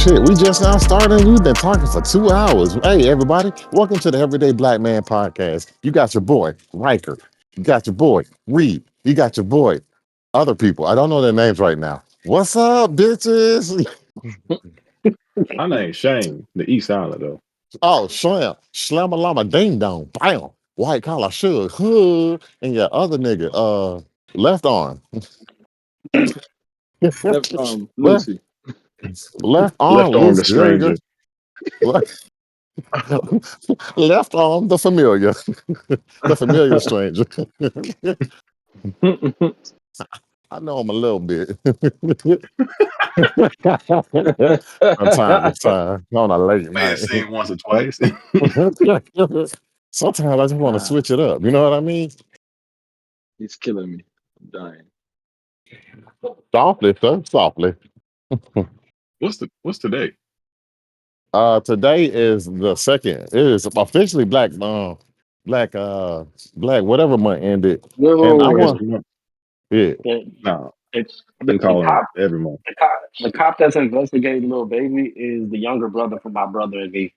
Shit, we just now started and we've been talking for 2 hours. Hey, everybody, welcome to the Everyday Black Man Podcast. You got your boy, Riker. You got your boy, Reed. You got your boy, other people. I don't know their names right now. What's up, bitches? My name's Shane, the East Islander though. Oh, slam, slam-a-lama, ding-dong, bam. White collar Suge, hood, and your other nigga, left arm. Left left, Lucy. left arm, Left arm loose the stranger. Left, left arm, the familiar. The familiar stranger. I know him a little bit. From time to time on a late May have night. seen once or twice. Sometimes I just want to switch it up. You know what I mean? He's killing me. I'm dying. Softly, sir. Softly. What's today? Today is the second. It is officially black whatever month ended. And I No, want History Month? yeah. No, it's I've been the calling cop. it every month. The cop that's investigating little baby is the younger brother from my brother and me.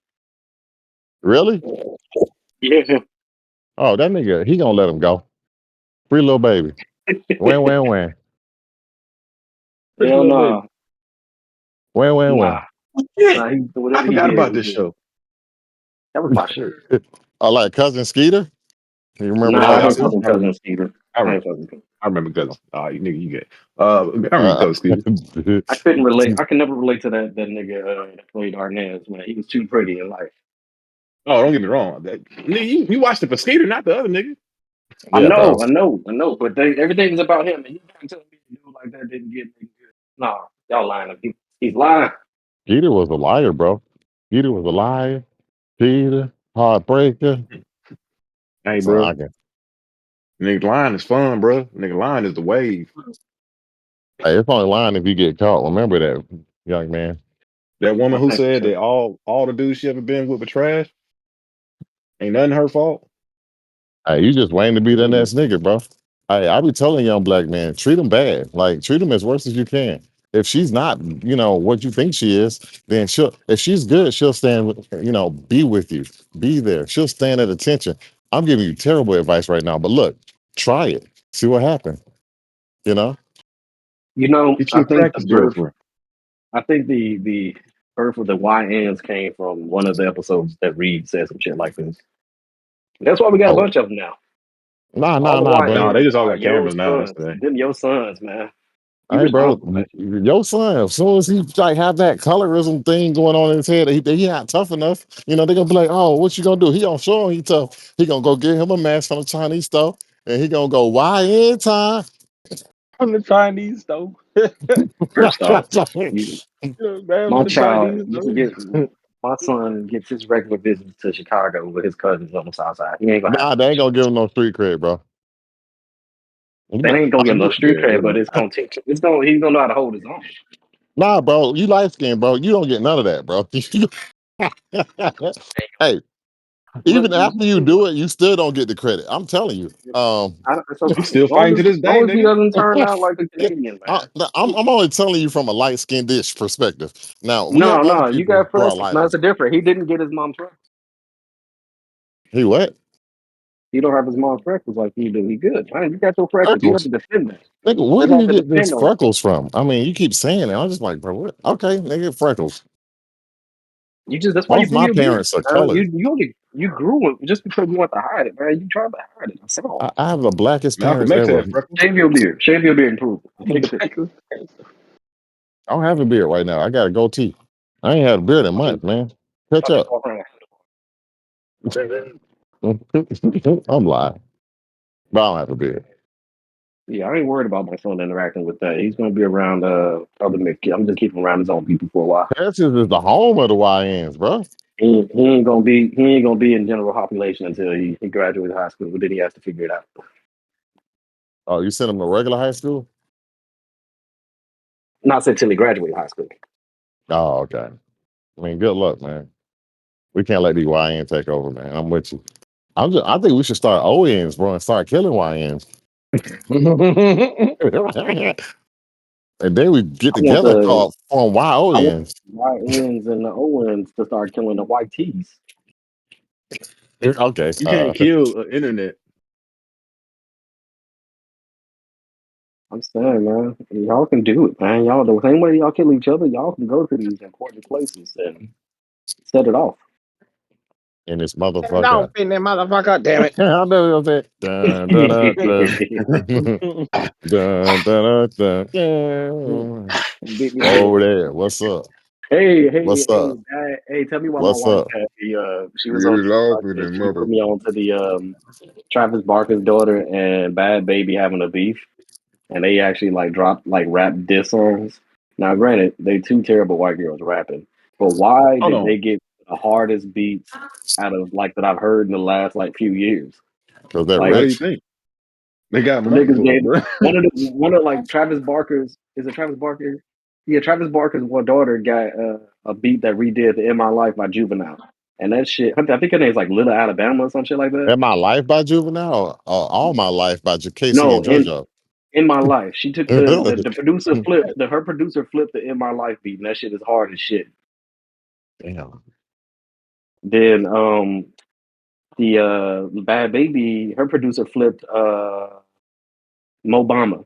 Really? Yeah, Oh, that nigga, he gonna let him go. Free little baby. Win. Pretty hell little baby. no, Win. nah, Yeah, nah. He I whatever he forgot did about was this good. show. That was my shit. I like cousin Skeeter. You remember Oh Nah, I yeah, that ain't too? fucking I cousin remember. Steven. I I remember. ain't fucking. Cousin. I remember cousin. Oh, you nigga, you get. I remember Uh, cousin Steve. I couldn't relate. I can never relate to that nigga that played Arnaz. Man, he was too pretty in life. Oh, don't get me wrong. Nigga, you watched it for Skeeter, not the other nigga. I yeah, bro. know, I know, I know. But everything's about him, and you can't tell me a dude like that didn't get good. Nah, y'all lying. He's lying. Skeeter was a liar, bro. Skeeter was a liar. Skeeter, heartbreaker. Hey, So bro. I can. Nigga, line is fun, bro. Nigga, line is the wave. Hey, it's only lying if you get caught. Remember that, young man. That woman I who think said so. that all the dudes she ever been with were trash, ain't nothing her fault. Hey, you just waiting to be the next nigga, bro. Hey, I be telling young black men, treat them bad. Like treat them as worse as you can. If she's not, what you think she is, then she'll. If she's good, she'll stand. Be with you, be there. She'll stand at attention. I'm giving you terrible advice right now, but look, try it. See what happens. You know. You know, Get I you a think the practice birth. girlfriend. I think the birth of the YNs came from one of the episodes that Reed said some shit like this. That's why we got a Oh, bunch of them now. All the nah, bro. Nah, they YNs just all are got your cameras now. That's sons. the thing. Them your sons, man. You Hey, bro, responsible for that shit. your son, as soon as he like have that colorism thing going on in his head, he not tough enough. They're gonna be like, oh, what you gonna do? He gonna show him he tough. He gonna go get him a mask from the Chinese store, and he gonna go, why in time? From the Chinese though. First off, You, Man my from the child, Chinese you can though. get my son gets his regular visits to Chicago with his cousins on the south side. He ain't gonna have Nah, none of they that ain't shit. gonna give him no street cred, bro. They ain't gonna get no street yeah, cred, but it's gonna teach him. He's gonna know how to hold his own. Nah, bro, you light skinned, bro. You don't get none of that, bro. Hey, Look, even after you do it, you still don't get the credit. I'm telling you. it's okay. he's still fighting to this As day, long as he nigga. doesn't turn out like a Canadian, man. I'm only telling you from a light skinned dish perspective. Now we have No, other no, you people got who are freckles. No, lighter. it's a different. He didn't get his mom's freckles. He what? He don't have his mom's freckles like you do. He good, man. You got your freckles. You have Freckles. to defend that. Nigga, where You do have you to get this defend those freckles freckles. from? I mean, you keep saying it. I'm just like, bro, what? Okay, nigga, freckles. That's why you Both grew my your beard. parents are Man. colored. You grew it just because you want to hide it, man. You tried to hide it. I saw. I have the blackest Malcolm parents X ever. had freckles. Shave your beard. Shave your beard and prove it. Take a picture. I don't have a beard right now. I got a goatee. I ain't had a beard in I just, months, man. Catch I just up. walk around. I'm lying, but I don't have a beard. Yeah, I ain't worried about my son interacting with that. He's gonna be around other mid kids. I'm just keeping him around his own people for a while. Texas is the home of the YNs, bro. He ain't gonna be in general population until he graduates high school, but then he has to figure it out. Oh, you sent him to regular high school? Not until he graduates high school. Oh, okay. I mean, good luck, man. We can't let these YNs take over, man. I'm with you. I think we should start ONs, bro, and start killing YNs. And then we get I want together the called form I want YONs. the YNs and the ONs to start killing the white T's. Okay. You can't kill internet. I'm saying, man, y'all can do it, man. Y'all the same way y'all kill each other, y'all can go to these important places and set it off. in this And don't motherfucker. pin that motherfucker, damn it. I know what I'm saying. Dun, dun, dun, dun. Dun, dun, dun, dun. Beat me to it. Over there. What's up? Hey, What's up? Dad, hey, tell me why my What's wife up? had the she was on You TikTok laughing and at she mother. put me on to the Travis Barker's daughter and Bad Baby having a beef, and they actually like dropped like rap diss songs. Now, granted, they two terrible white girls rapping, but why Hold did they on. get the hardest beats out of like that I've heard in the last like few years? Because they're Why Like do you rich. think? They got the money niggas for it, gave bro. one of like Travis Barker's, is it Travis Barker? Yeah, Travis Barker's one daughter got a beat that redid the "In My Life" by Juvenile, and that shit. I think her name's like Little Alabama or some shit like that. In My Life by Juvenile or All My Life by Casey No, and JoJo? in my life, she took the producer flipped her producer flipped the "In My Life" beat, and that shit is hard as shit. Damn. Then the Bad Baby, her producer flipped Mobama,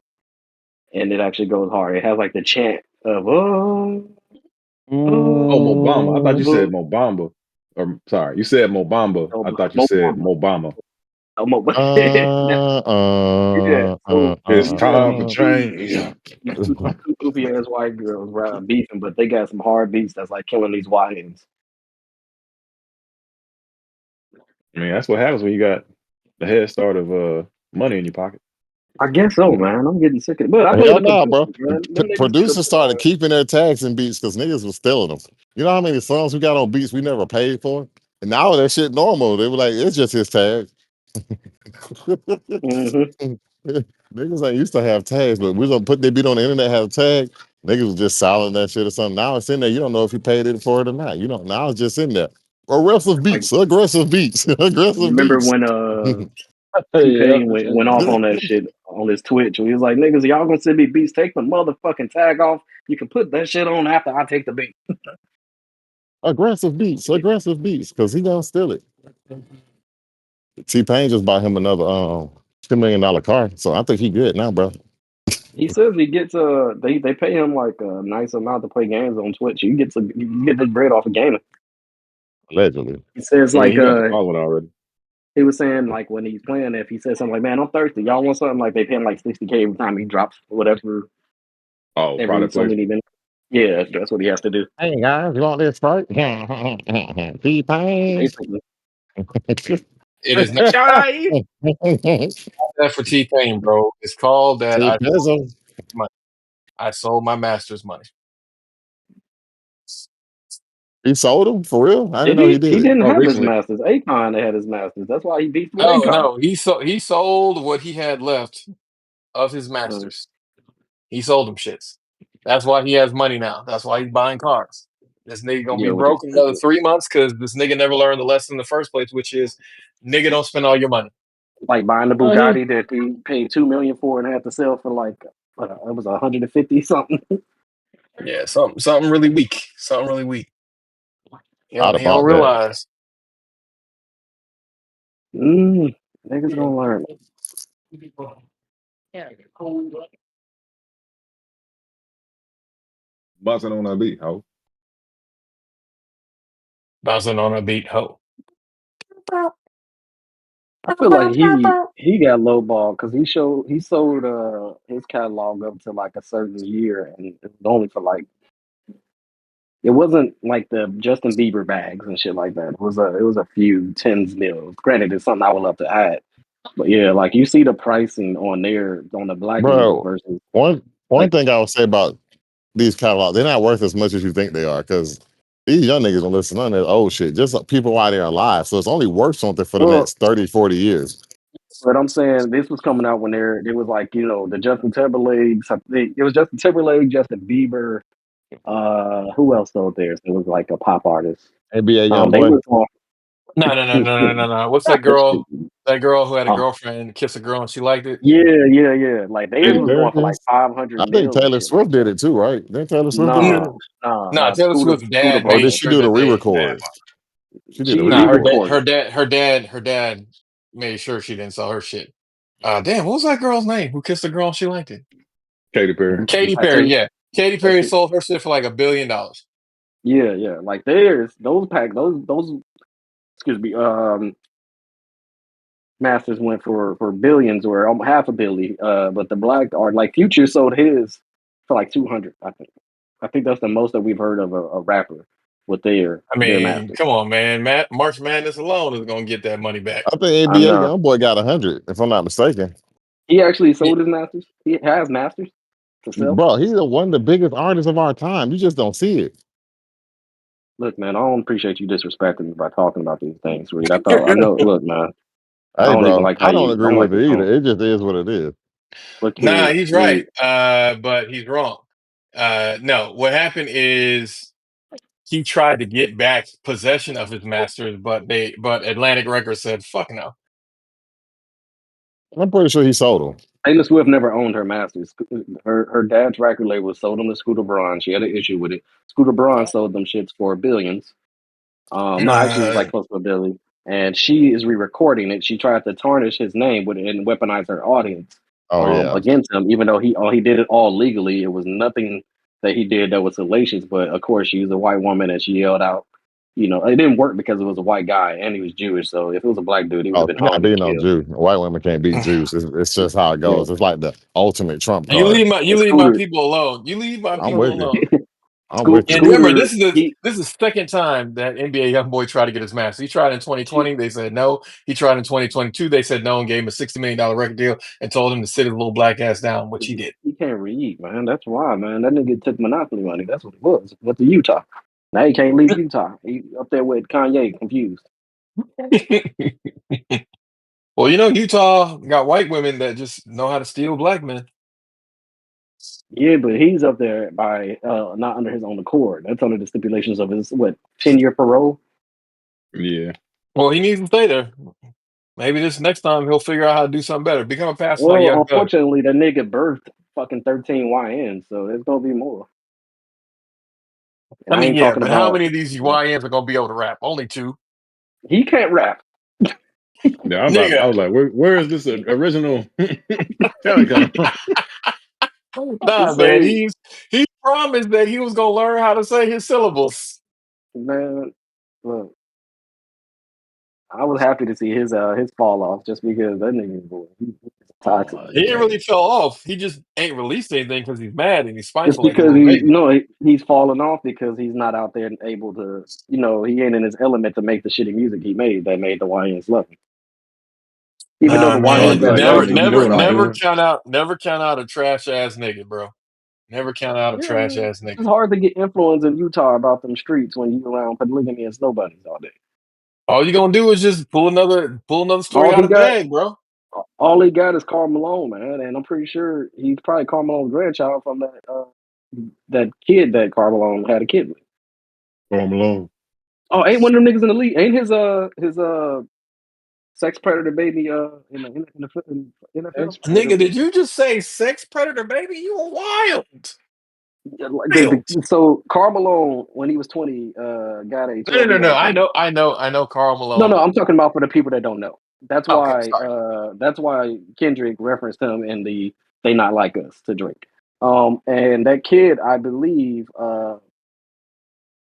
and it actually goes hard. It has like the chant of Oh, Mobama. I thought you said Mm, Mobamba. Or sorry, you said Mobamba. I thought you said Mobama. Mobama. Yeah, so It's you got time for these two change. goofy ass white girls beefing, but they got some hard beats that's like killing these YNs. I mean, that's what happens when you got the head start of money in your pocket. I guess so, man. I'm getting sick of it. But I blame Hell the no, bro. producers, man. Them niggas could Producers started keeping their tags and beats because niggas was stealing them. You know how many songs we got on beats we never paid for? And now that shit normal. They were like, it's just his tag. hmm Niggas ain't used to have tags, but we gonna put their beat on the internet, have a tag. Niggas was just silent that shit or something. Now it's in there. You don't know if you paid it for it or not. You don't. Now it's just in there. Aggressive Like, beats, aggressive beats, aggressive remember beats. when Yeah. T-Pain went off on that shit on his Twitch. He was like, niggas, y'all gonna send me beats, take the motherfucking tag off. You can put that shit on after I take the beat. Aggressive beats, aggressive beats, because he gonna steal it. T-Pain just bought him another $10 million car. So I think he good now, bro. He says he gets they pay him like a nice amount to play games on Twitch. He gets you get his bread off of gaming. Allegedly. He says I mean, like he got the following already. he was saying like when he's playing, if he says something like, "Man, I'm thirsty. Y'all want something?" Like they pay him like 60K every time he drops whatever Oh, every product so placement. many minutes. Yeah, that's what he has to do. Hey guys, you want this right? T-Pain. Basically, It is not Shy. that for T Pain, bro. It's called that I T-Pizzle. money. I sold my master's money. He sold him for real? I didn't did know he he? did He it. didn't Oh, have his recently. masters. Akon had his masters. That's why he beefed with No, Akon. no, he sold what he had left of his Uh, masters. He sold them shits. That's why he has money now. That's why he's buying cars. This nigga gonna be yeah, which is broke in another stupid. 3 months because this nigga never learned the lesson in the first place, which is nigga don't spend all your money. Like buying the Uh-huh. Bugatti that he paid $2 million for and had to sell for like it was 150 something. Yeah, something really weak. Something really weak. I'd have He don't bought that. realize. Niggas gonna learn. Busting on that beat, ho. Bouncing on a beat hoe. I feel like he got lowball because he sold his catalog up to like a certain year and it was only for like it wasn't like the Justin Bieber bags and shit like that. It was a few tens mils. Granted, it's something I would love to add, but yeah, like you see the pricing on there on the black music Bro, versus one like thing I would say about these catalogs, they're not worth as much as you think they are because these young niggas don't listen to none of that old shit. Just like people while they're alive. So it's only worth something for the well, next 30, 40 years. but I'm saying this was coming out when there was like the Justin Timberlake. It was Justin Timberlake, Justin Bieber. Who else sold theirs? It was like a pop artist. NBA young They boy. was on. No. What's that girl? That girl who had a girlfriend kiss a girl and she liked it. Yeah. Like theirs Katy was Perry going for like is. 500 I think mil and Taylor shit like Swift did that. it too, right? Didn't Taylor Swift do it? No, Nah. Taylor Swift's Scooter dad Or made did she sure do the that they. re-records? She did the She Nah, re-record. re-recorded. her dad made sure she didn't sell her shit. Damn, what was that girl's name? Who kissed the girl and she liked it? Katy Perry. Katy I Perry. think Yeah, Katy that Perry shit. sold her shit for like $1 billion. Yeah. Like those excuse me, masters went for billions or almost half a billion. But the black art, like Future sold his for like 200, I think. I think that's the most that we've heard of a rapper with I their mean, masters. come on, man. March Madness alone is gonna get that money back. I think I NBA know. YoungBoy got 100, if I'm not mistaken. He actually Yeah. sold his masters. He has masters to sell. Bro, he's one of the biggest artists of our time. You just don't see it. Look, man, I don't appreciate you disrespecting me by talking about these things, Reed. I know. Look, man, I Hey, don't even bro, like how I don't you. I agree don't like with your it either. tone. It just is what it is. Look Nah, here, he's right. Reed. But he's wrong. No, what happened is he tried to get back possession of his masters, but Atlantic Records said, "Fuck no." I'm pretty sure he sold them. Taylor Swift never owned her masters. Her dad's record label sold them to Scooter Braun. She had an issue with it. Scooter Braun sold them shits for billions. No, actually, it was Nah, like close to a billion. And she is re-recording it. She tried to tarnish his name with it and weaponize her audience Oh yeah. against him, even though he did it all legally. It was nothing that he did that was salacious. But of course, she's a white woman and she yelled out. It didn't work because it was a white guy and he was Jewish. So if it was a black dude, he would have Oh, been she not hung and being no killed. Jew. White women can't beat Jews. It's just how it Yeah, goes. It's like the ultimate trump you card. leave my Scooter, people alone. You leave my I'm people with you. alone. I'm with And you. remember, Scooter, he this is the second time that NBA YoungBoy tried to get his master. He tried in she 2020, they said no. He tried in 2022, they said no and gave him a $60 million record deal and told him to sit his little black ass down, which he did. he can't read, man. That's why, man. That nigga took monopoly money. That's what it was. Went to Utah. Now he can't leave Utah. He up there with Kanye, confused. Well, Utah got white women that just know how to steal black men. Yeah, but he's up there by not under his own accord. That's under the stipulations of his 10-year parole. Yeah. Well, he needs to stay there. Maybe this next time he'll figure out how to do something better. Become a pastor like Well, Young Thug. unfortunately, that nigga birthed fucking 13 YNs, so there's gonna be more. And I I mean, ain't yeah, talking but how about many of these YNs are gonna be able to rap? Only two. he can't rap. Yeah, I Nigga. was like, where is this original talent coming from? Nah, man. Say, He promised that he was gonna learn how to say his syllables. man, look, I was happy to see his fall off just because that nigga boy, he's toxic. He didn't really fell off. He just ain't released anything because he's mad and he's It's spiteful like a because little baby. he's falling off because he's not out there and able to, he ain't in his element to make the shitty music he made that made the YNs love him. Even though Nah, the Oh, I'd YNs be man. are like, y'all Never, niggas be legends, never, doing all never that. count out a trash ass nigga, bro. Never count out a yeah, trash ass it's nigga. hard to get influence in Utah about them streets when you around polygamy and nobodies all day. All you gonna do is just pull another story All out he of the got, bag, bro. all he got is Karl Malone, man, and I'm pretty sure he's probably Karl Malone's grandchild from that kid that Karl Malone had a kid with. Karl Malone. Oh, ain't one of them niggas in the league? Ain't his sex predator baby in the NFL? Ex Nigga, predator. did you just say sex predator, baby? You are wild. Yeah, like Wild. so Karl Malone, when he was 20, got a No, no, no, 12-year-old no. baby. I know Carl No, Malone. I'm talking about for the people that don't know. Okay, sorry. That's why Kendrick referenced him in the "They Not Like Us" to Drake. And that kid, I believe,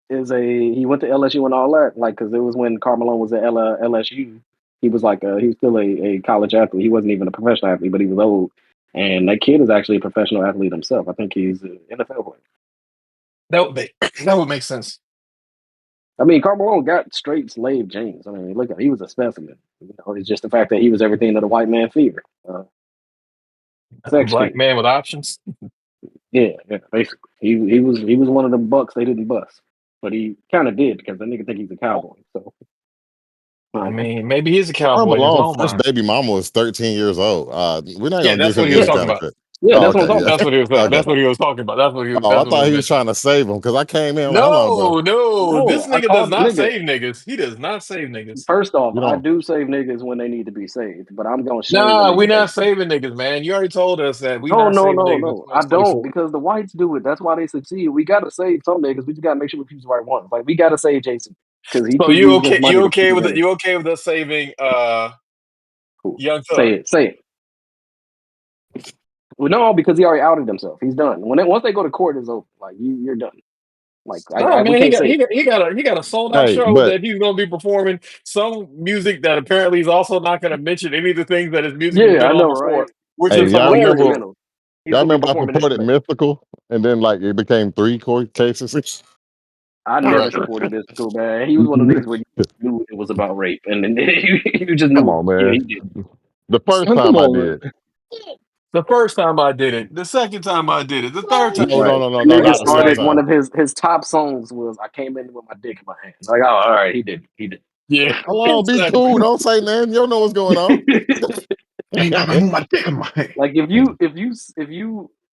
he went to LSU and all that, like, because it was when Karl Malone was at LSU. He was he was still a college athlete. He wasn't even a professional athlete, but he was old. And that kid is actually a professional athlete himself. I think he's an NFL player. That would make that would make sense. I mean, Karl Malone got straight slave genes. I mean, look, he was a specimen. It's just the fact that he was everything that a white man feared. A Sex black fiend. man with options. Yeah, basically. He was one of the bucks they didn't bust. But he kind of did because the nigga think he's a cowboy. So, I um, mean, maybe he's a Karl cowboy in his Malone own first mind. baby mama was 13 years old. We're not Yeah, gonna give that's what him he was any yeah, talking kind of about. credit. Yeah, Oh, that's what I'm okay, talking yeah. about. That's what he was saying. Okay. That's what he was talking about. That's what he was. Oh, I That's what he thought was he was mentioning. trying to save him because I came in like, hold on, bro. No. No, This I nigga does called not nigga. save niggas. He does not save niggas. First off, You I know, do save niggas when they need to be saved, but I'm gonna shame the Nah, we niggas not that. saving niggas, man. You already told us that we No, not no, saving no, niggas in no. I don't 2024. because the whites do it. That's why they succeed. We gotta save some niggas. We just gotta make sure we choose the right ones. Like we gotta save Jason because he So keep you using his okay? money to keep his You image. okay with us saving Cool. Young Say Thug? it. Say it. Well, no, because he already outed himself. He's done. Once they go to court, it's over. Like you're done. Like No, we man, can't save. he got a sold out hey, show but that he's gonna be performing some music that apparently he's also not gonna mention any of the things that his music has Yeah, been I on know, right? before, which hey, is y'all No remember hilarious. instrumental. He's y'all gonna be remember I performing purported instrumental. mythical and then like it became 3 court cases. I never Right. supported Mystical, man. He was one of the niggas where you knew it was about rape, and then you just Come knew, on, yeah, man. he did. The first Come time I on, did. The first time I did it, the second time I did it, the third time. No, right? no, no, no, no, Nigga not the third started one time. of his top songs was "I Came In With My Dick In My Hand." Like, oh, all right, he did, he did. Yeah, Hold on, be exactly. cool. Don't say nothing. You don't know what's going on. Ain't got to move my dick in my hand. Like if you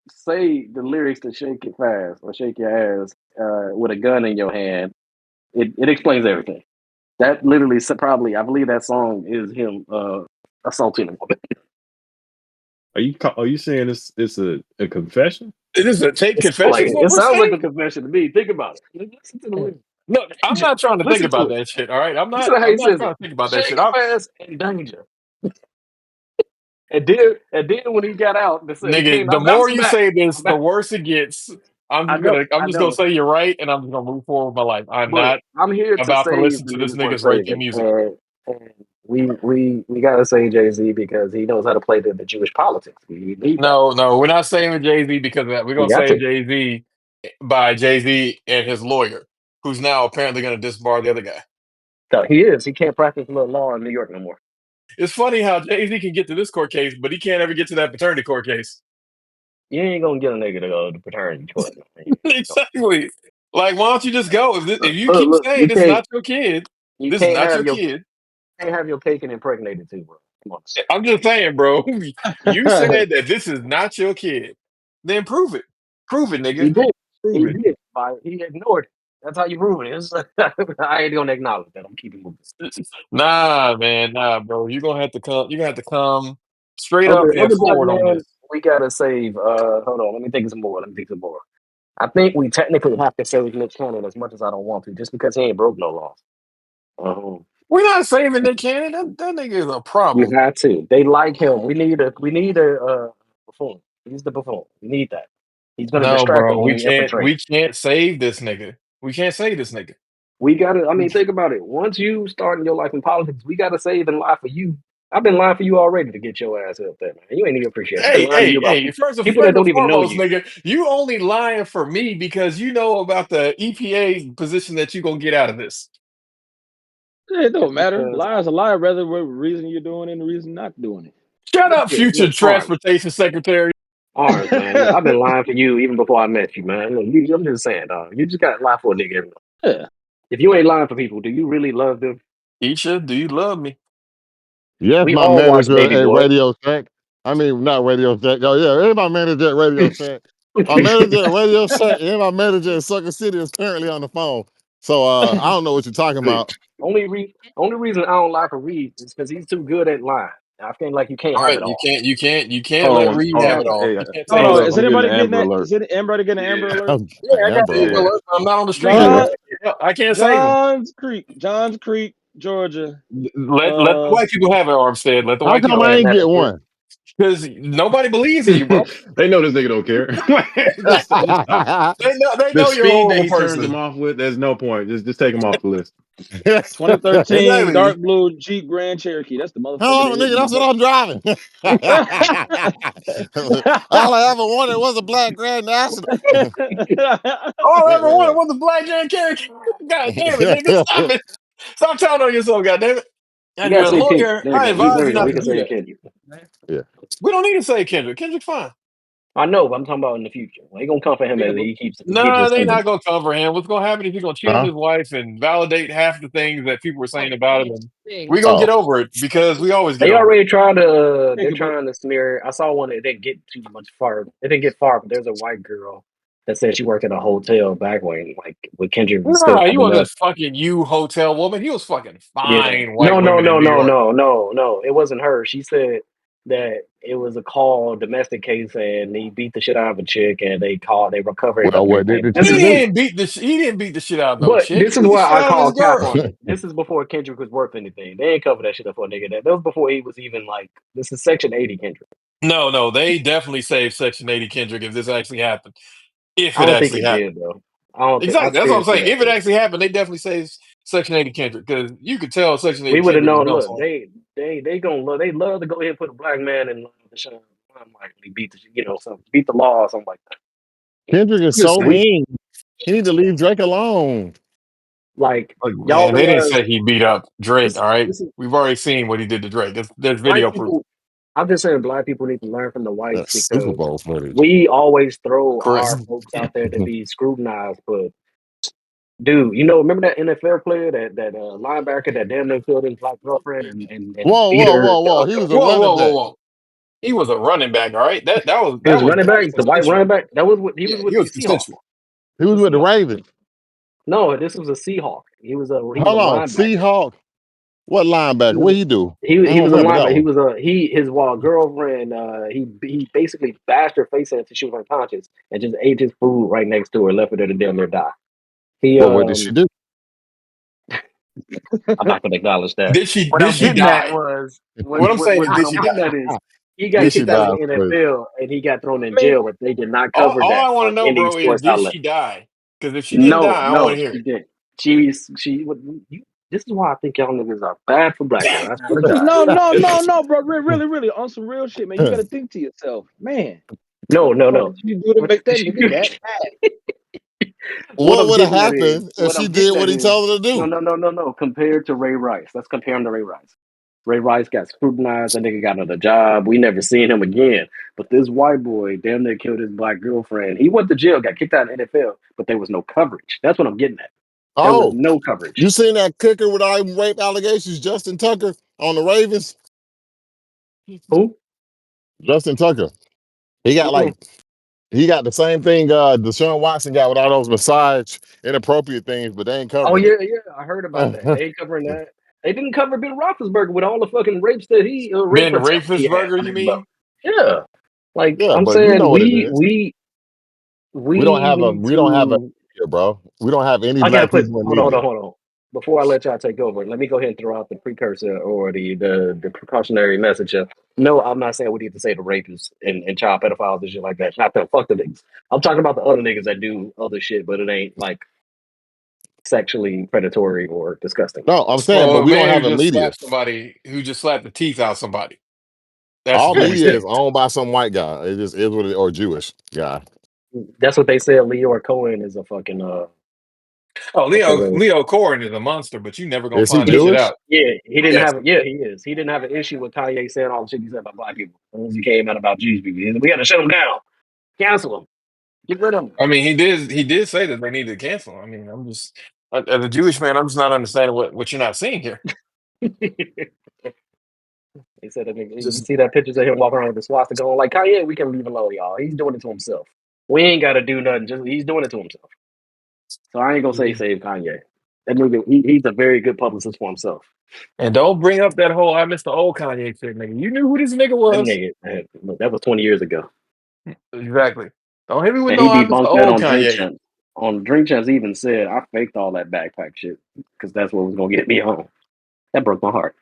say the lyrics to "Shake It Fast" or "Shake Your Ass" with a gun in your hand, it explains everything. That literally probably I believe that song is him assaulting a woman. Are you saying it's a confession? It is a take Like confessions what it we're sounds like a saying. confession to me. Think about it. Listen to the lyrics. Look, I'm Danger. not trying to think Listen to about it. that shit. All right, Listen to how I'm he not says trying it. to think about that Shake shit. it fast and danger. And then when he got out, he Nigga, came the out. more Bouncing you back. say this, I'm the back. worse it gets. I know. I'm I just gonna know. say you're right, and I'm just gonna move forward with my life. I'm But not I'm here to about to save listen the to this niggas worth nigga's rapey saving, music. and we gotta save Jay Z because he knows how to play the Jewish politics. We need that. No, no, we're not saving Jay Z because of that. We're We gonna got save to. Jay Z by Jay Z and his lawyer, who's now apparently gonna disbar the other guy. So he is. He can't practice law in New York no more. It's funny how Jay Z can get to this court case, but he can't ever get to that paternity court case. You ain't gonna get a nigga to go to paternity court. Exactly. Like, why don't you just go? If you keep Look, saying this is not your kid, you this is can't not have your your kid. can't have your cake and impregnate it too, bro. Come on. I'm just saying, bro. You said that this is not your kid. Then prove it. Prove it, He nigga. did. Prove He it. did. He ignored it. That's how you prove it. I ain't gonna acknowledge that. I'm keeping moving. Nah, man, nah, bro. You're gonna have to come. You're gonna have to come straight up and Other black forward on man, this. we gotta save. Hold on. Let me think of some more. I think we technically have to save Nick Cannon as much as I don't want to, just because he ain't broke no laws. We're not saving Nick Cannon. That nigga is a You problem. had to. They like him. We need a buffoon. He's the buffoon. We need that. He's gonna No, distract them bro. when we infiltrate. We can't save this nigga. We can't save this nigga. We gotta. I mean, think about it. Once you start in your life in politics, we gotta save and lie for you. I've been lying for you already to get your ass up there, man. You ain't even appreciate it. I've been lying to you about Hey, people that first and don't even know foremost, you. nigga, you only lying for me because you know about the EPA position that you gonna get out of this. It don't That's matter. because Lie is a lie, whether what reason you're doing it and the reason not doing Shut up, future look, Arms, transportation secretary. Arms, man. Look, I've been it. lying for you even before I met you, man. Look, I'm just saying, dog. You just gotta lie for a nigga. Every now. Yeah. If you ain't lying for people, do you really love them? Isha, do you love me? Yes, We my all watch manager Baby at Boy. Radio Shack. I mean, not Radio Shack. Oh, yeah, here's my manager at Radio Shack. My manager at Radio Shack and my manager at Sucker City is currently on the phone. So I don't know what you're talking See, about. only reason I don't lie for Reed is because he's too good at lying. I feel like you can't All have right, it all. you can't Hold let on, Reed hold have on. it all. Hey, You can't Hold say hold on. up. Is I'm getting anybody the getting Amber that? Alert. Is it Amber getting an Amber Alert? Yeah, I got the Amber Amber Alert. Alert. I'm not on the street Yeah, John anymore. Yeah, I can't save him. Johns Creek, Georgia. Let the white people have it, Armstead. Let the How white come people I have ain't it. get one? Because nobody believes in you, bro. They know this nigga don't care. just stop. They The know you're a speed that horrible he turns person. them off with, there's no point. Just take him off the list. 2013 Exactly. dark blue Jeep Grand Cherokee. That's the motherfucker Oh, that hit nigga, me that's what I'm driving. All I ever wanted was a black Grand National. All I ever wanted was a black J character. God damn it, nigga. Stop it. Stop telling on yourself, God damn it. you And gotta you're a say Kendrick. lawyer. There we I go. advise There you we go. not We to can do say that. Kendrick. yeah. We don't need to say Kendrick. Kendrick fine. I know, but I'm talking about in the future. They gonna come for him as he keeps his they not singles. gonna cover him. What's gonna happen is he's gonna cheat on Huh? his wife and validate half the things that people were saying about him, and we're gonna Oh, get over it because we always get They over it. already tried to. Thank They're you, bro. trying to smear. I saw one that didn't get too much far. It didn't get far, but there's a white girl that said she worked at a hotel back when, like, with Kendrick was still Nah, you coming want up. this fucking hotel woman? He was fucking Yeah. fine white No, no, women in no, New no, York. no, no, no. It wasn't her. She said that it was a call domestic case and he beat the shit out of a chick and they recovered well, what did everything. the This chick is do? He didn't beat the shit out of no but chick. this He is beat the why shit I out of call his cap girl. on it. This is before Kendrick was worth anything. They ain't cover that shit up for a nigga. That was before he was even like this is Section 80 Kendrick. No, they definitely saved Section 80 Kendrick if this actually happened. If I it don't think actually it happened. did though. I don't think I Exactly. That's what I'm seriously saying. don't If it think. actually happened, they definitely saved Section 80 Kendrick because you could tell Section We 80 would have Kendrick was known. on Look, something. they gonna love. They love to go ahead and put a black man in the show. I'm like he beat the something, beat the law or something like that. Kendrick is I'm just so saying. mean. He need to leave Drake alone. Like Look, y'all man, they didn't realize say he beat up Drake, this all right? this is We've already seen what he did to Drake. There's black video proof. people. I'm just saying black people need to learn from the whites That's Super because Bowl footage. we always throw Correct. our folks out there to be scrutinized. But dude, remember that NFL player that linebacker that damn near killed his black girlfriend and Whoa, beat whoa, her whoa, to whoa. He was a Whoa, running whoa, whoa, back. whoa. He was a running back, all right? his That was running back, definitely the white consensual. running back. He was Yeah, with he the was Seahawks. consensual. He The was with the Seahawks. Ravens. No, this was a Seahawk. He was a Hold on. linebacker. Seahawk. What He linebacker? was What he do? I he don't was a remember that linebacker. He one. was his girlfriend. He basically bashed her face in until she was unconscious and just ate his food right next to her, left her there to damn near die. He But what did she do? I'm not gonna acknowledge that. What Did I'm she getting at die? was What I'm saying is what did I'm she getting die? at is he got Did she kicked out of die? the NFL and he got thrown in I mean, jail, but they did not All, cover all that I want on to know, any bro, is sports did outlet. she die? Because if she didn't No, die, I don't want no, to hear she it. didn't. She would. This is why I think y'all niggas are bad for black people. I swear to God. no, bro. Really, on some real shit, man. You got to think to yourself, man. No, What the no, fuck no. did you do to What make did that she nigga do? that mad? What What I'm would have getting at is happened if she did what he told her to no, do? no, no, no, no. Compared to Ray Rice, let's compare him to Ray Rice. Ray Rice got scrutinized. That nigga got another job. We never seen him again. But this white boy damn near killed his black girlfriend. He went to jail, got kicked out of the NFL, but there was no coverage. That's what I'm getting at. There was Oh, no coverage. you seen that kicker with all them rape allegations, Justin Tucker on the Ravens? Who? Justin Tucker. He got Mm-mm. like he got the same thing Deshaun Watson got with all those massage inappropriate things, but they ain't Oh covering yeah, it. yeah. I heard about that. They ain't covering that. They didn't cover Ben Roethlisberger with all the fucking rapes that he rape Ben attempts he had Rafel's on you his belt. mean? Yeah, like Yeah, I'm but you know saying, what it is. we need We don't have a to. here, bro. We don't have any I gotta black put. people in Hold on, hold media. on, hold on. Before I let y'all take over, let me go ahead and throw out the precursor or the precautionary message. No, I'm not saying we need to say the rapists and child pedophiles and shit like that. Not them. Fuck the niggas. I'm talking about the other niggas that do other shit, but it ain't like sexually predatory or disgusting. No, I'm saying, but Well, a we don't man have a media. who just slapped the teeth out somebody. That's All very media is distinct. owned by some white guy. It just is what it or Jewish guy. That's what they said. Leor Cohen is a fucking Oh, what's the word? Leo Corin is a monster, but you never gonna Is he find that shit Jewish? out. He didn't Yes. have. Yeah, he is. He didn't have an issue with Kanye saying all the shit he said about black people. As soon as he came out about Jewish people, we got to shut him down, cancel him, get rid of I mean, he did say that they needed to cancel. I mean, as a Jewish man, I'm just not understanding what you're not seeing here. him. He said, "You Just see that pictures of him walking around with the swastika on, like Kanye, we can leave alone, y'all. He's doing it to himself. We ain't got to do nothing. Just he's doing it to himself. So I ain't gonna say save Kanye. That nigga, he's a very good publicist for himself. and don't bring up that whole I miss the old Kanye shit, nigga. You knew who this nigga That was. nigga, man, look, that was 20 years ago. Exactly. Don't hit me with And no he I miss the debunked that old on Drink Kanye. Champs. On Drink Champs, he even said, I faked all that backpack shit because that's what was going to get me home. That broke my heart.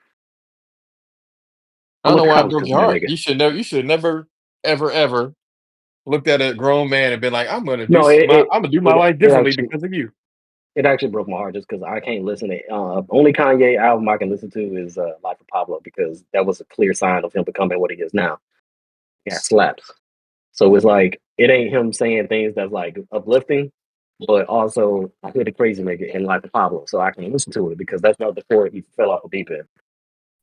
I I don't went know to why it college broke because of your that heart. nigga. You should never, ever looked at a grown man and been like, No, I'm gonna do my life differently because of you. it actually broke my heart just because I can't listen to only Kanye album I can listen to is Life of Pablo because that was a clear sign of him becoming what he is now. Yeah, slaps. So it's like it ain't him saying things that's like uplifting, but also I hear the crazy nigga in Life of Pablo, so I can listen to it because that's not the before he fell off the deep end.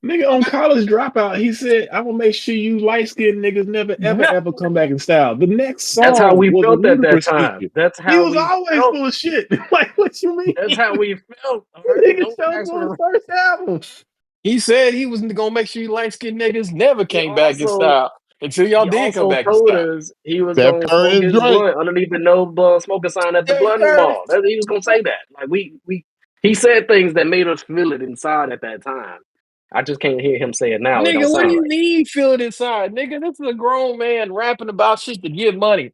Nigga on College Dropout, he said, "I will make sure you light skinned niggas never ever come back in style." The next That's how song we was a felt at that ludicrous time. speaker. That's He how was we always felt. full of shit. Like, what you mean? That's how we felt. All right, Nigga don't chose ask for his for. first album. He said he was gonna make sure you light skinned niggas never He came back in also style until y'all he did come also back in told style. us he was Steph gonna Curry smoke and his Drake. blunt underneath the no smoking sign at the Steph blunt Curry. mall. He was gonna say that. Like we he said things that made us feel it inside at that time. I just can't hear him say it now. It don't Nigga, what do sound you right. mean feel it inside? Nigga, this is a grown man rapping about shit to get money.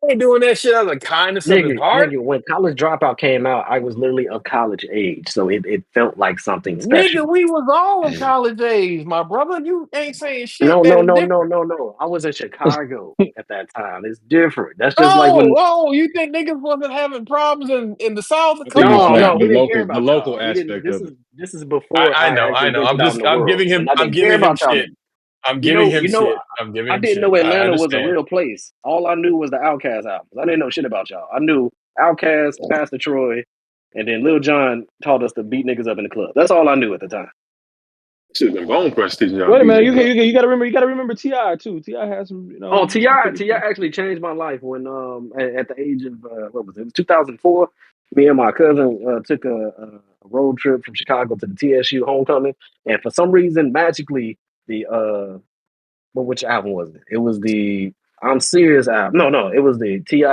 He ain't doing that shit out of the kindness of his heart. Nigga, when College Dropout came out, I was literally of college age, so it felt like something special. Nigga, we was all of college age, my brother. You ain't saying shit. No, That no, is no, no, different. no, no. I was in Chicago at that time. It's different. That's just like Oh, when oh, you think niggas wasn't having problems in the South? I think Come it's no, on like no, now. we didn't care the about local y'all. We didn't. aspect of it. This is before I I know, I actually know. ventured out in the I'm world, giving him and I I'm didn't care giving him about y'all shit. niggas. I'm giving him shit. I'm giving I him didn't shit. know I Atlanta was a understand. real place. All I knew was the Outkast albums. I didn't know shit about y'all. I knew Outkast, Pastor Troy, and then Lil Jon taught us to beat niggas up in the club. That's all I knew at the time. Should have been Bone Crush teaching y'all to Wait a beat minute, niggas up. you gotta remember Ti too. Ti has some, Oh, some pretty. Ti actually changed my life when at the age of what was it? It was 2004. Me and my cousin took a road trip from Chicago to the TSU homecoming, and for some reason, magically, the which album was it? It was the I'm Serious album. No, it was the Ti.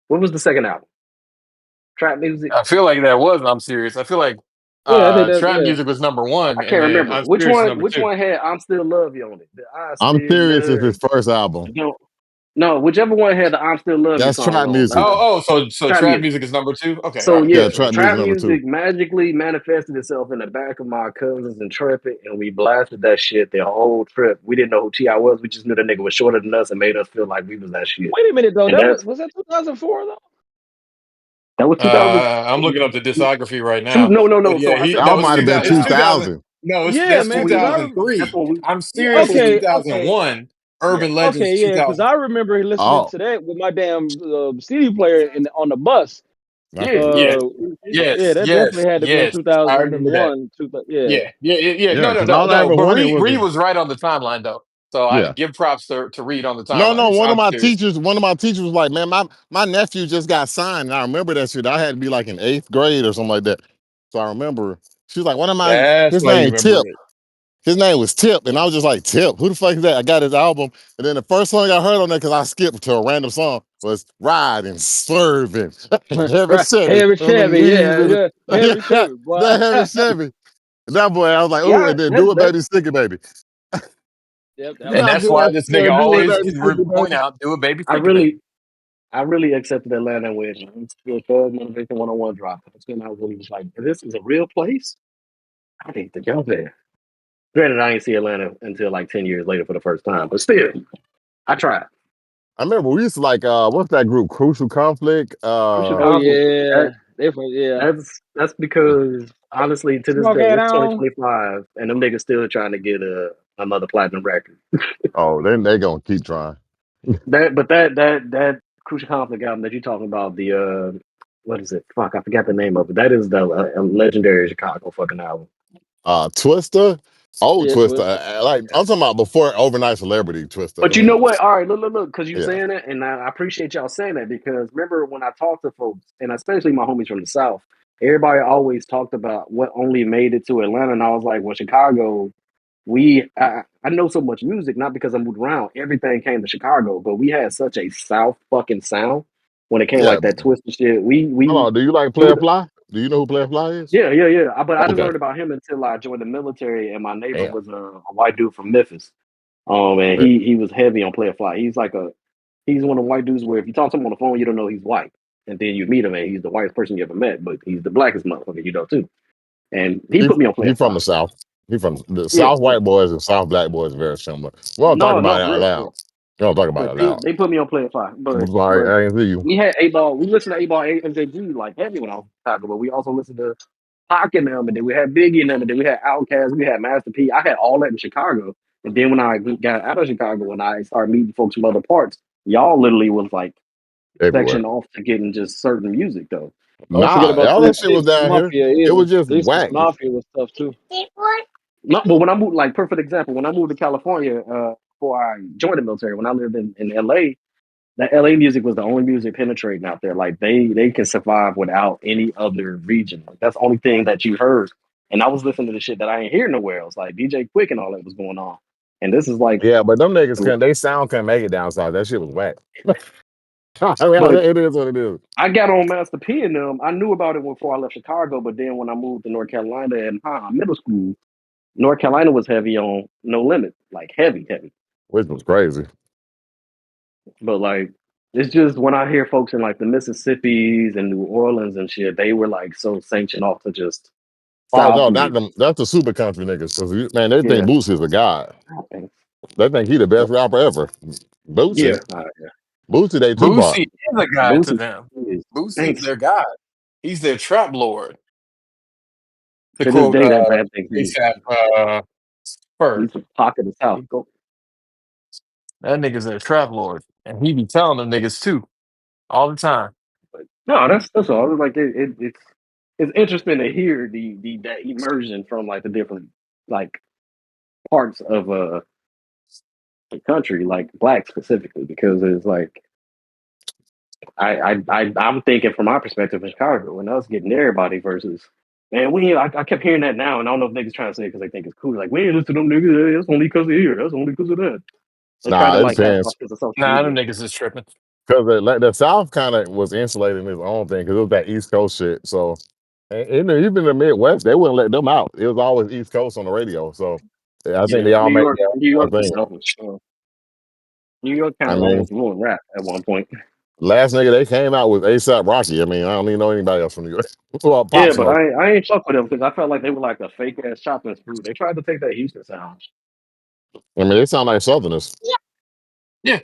What was the second album? Trap music. I feel like that was I'm serious. I feel like Yeah, I think that. trap Yeah, music was number one I and can't then remember I'm which serious is one. number Which two. one had "I'm Still Love You" on it? The "I I'm Still serious is Love his first album. You." No, whichever one had the "I'm Still Love You" That's song trap on. music. So Trap trap music. music is number two? Okay, all So right, Yeah, yeah, gotcha. trap music trap number two. music magically manifested itself in the back of my cousin's Intrepid, and we blasted that shit the whole trip. We didn't know who Ti was. We just knew the nigga was shorter than us and made us feel like we was that shit. wait a minute though. And That was that's was that 2004 though? that was 2000. I'm looking up the discography right Two, now. no, no, But no. So yeah, I he said that That was might have been 2000. It's 2000. 2000. No, Yeah, that's that's man, when we. because That's 2003. when we. I'm yeah, serious That's is when we. okay, 2001. Yeah. Urban Legends yeah, because I 2000. remember listening Oh, to that with my damn CD player on the bus. I Yeah. forget. Yeah. Uh, yeah, Yes, that yes, definitely had to been yes. I remember that. 2001. Yeah, Yeah. Yeah, No, no, because no, all I no. ever But wanted was Reed the was right on the timeline though. So I yeah. give props to Reed on the No, timeline. no. It's, I'm serious. One of my teachers was like, "Man, my nephew just got signed." And I remember that shit. I had to be like in 8th grade or something like that. So I remember she was like, "One of my That's his why you name remember Tip. it. His name was Tip," and I was just like, "Tip, who the fuck is that?" I got his album, and then the first song I heard on there because I skipped to a random song was "Riding, Swerving, Heavy right. Chevy Heavy on them Chevy, knees." yeah, yeah, Heavy Yeah, Chevy, boy. that Heavy Chevy. And that boy, I was like, "Oh," Yeah. and then "Do It, That Baby, Stick It, Baby." Yep, that And was That that's it. why boy, this yeah, nigga "Do It, always Baby, Stick It, point Baby." out, do it, baby, I think it, baby. really. I really accepted Atlanta with the Thug Motivation 101 drop. That's when I really was like, this is a real place? I need to go there. Granted, I ain't see Atlanta until like 10 years later for the first time, but still, I tried. I remember we used to like what's that group? Crucial Conflict. Crucial Oh Conflict. yeah, different. Yeah, That's because honestly, to this smoke day, head it's on. 2025, and them niggas still trying to get another platinum record. Oh, then they gonna keep trying. That Crucial Conflict album that you're talking about, the what is it? Fuck, I forgot the name of it. That is the legendary Chicago fucking album. Twister. Oh, Yeah, Twister. Twister. Like I'm talking about before Overnight Celebrity Twister. I But you know mean, what? All right, look, because you yeah, saying it, and I appreciate y'all saying that because remember when I talked to folks, and especially my homies from the South, everybody always talked about what only made it to Atlanta, and I was like, well, Chicago, I know so much music, not because I moved around. Everything came to Chicago, but we had such a South fucking sound when it came yeah. like that twisted shit. We Hold on. Do you like it Player was, Fly? Do you know who Player Fly is? yeah. But I didn't Okay. learn about him until I joined the military, and my neighbor Damn. was a white dude from Memphis. And Yeah. he was heavy on Player Fly. He's one of the white dudes where if you talk to him on the phone, you don't know he's white. And then you meet him and he's the whitest person you ever met, but he's the blackest motherfucker you know too. And he He, put me on he Player from Fly. the South. He from the Yeah, South white boys and South black boys are very similar. We don't talk no, about it for out real, loud. We don't talk about it But out they, loud. they put me on Player Fly. I'm But sorry, but I didn't see you. we had A Ball. We listened to A Ball MJG like heavy when I was in Chicago, but we also listened to Pac and them, and then we had Biggie and them, and then we had Outkast, we had Master P. I had all that in Chicago. And then when I got out of Chicago and I started meeting folks from other parts, y'all literally was like Everywhere. section off to getting just certain music though. Don't forget Nah, about all that shit was down here. Mafia It either. was just 3 6 whack. Mafia was tough too. No, but when I moved, like perfect example, when I moved to California, before I joined the military, when I lived in LA, that LA music was the only music penetrating out there. Like they can survive without any other region. Like that's the only thing that you heard. And I was listening to the shit that I ain't hear nowhere else, like DJ Quick and all that was going on. And this is like, Yeah, but them niggas couldn't. They sound couldn't make it down south. That shit was whack. I mean, but it is what it is. I got on Master P and them. I knew about it before I left Chicago, but then when I moved to North Carolina in middle school, North Carolina was heavy on No Limit, like heavy, heavy. Which was crazy. But like, it's just when I hear folks in like the Mississippi's and New Orleans and shit, they were like so sanctioned off to just Oh South no, not music. them. That's the super country niggas. Cause man, they think Yeah, Boosie's a god. They think he the best rapper ever. yeah, Boosie, Boosie, they Tupac. Boosie is a guy to Boosie them. is Boosie is thanks. their god. He's their trap lord. To To this quote day, that man thinks ASAP Ferg, he's a pocket of South. Go. that nigga's their trap lord, and he be telling them niggas too all the time. But no, that's all. It's like it's interesting to hear the that immersion from like the different like parts of the country, like black specifically, because it's like I'm thinking from my perspective in Chicago and us getting everybody versus man, I kept hearing that now, and I don't know if niggas trying to say it because they think it's cool. Like we ain't listen to them niggas. That's only because of here. That's only because of that. They try Nah, to it like have depends. because of social Nah, media. them niggas is tripping. Cause like the South kind of was insulating his own thing because it was that East Coast shit. So even in the Midwest, they wouldn't let them out. It was always East Coast on the radio. So yeah, I think Yeah, they all make their New own York was thing. selfish. New York kind I of mean, almost ruined rap at one point. last nigga they came out with ASAP Rocky. I mean, I don't even know anybody else from New York. Well, Pop Yeah, but Smoke. I ain't fuck with them because I felt like they were like a fake ass chopping screw. They tried to take that Houston sound. I mean, they sound like Southerners. Yeah,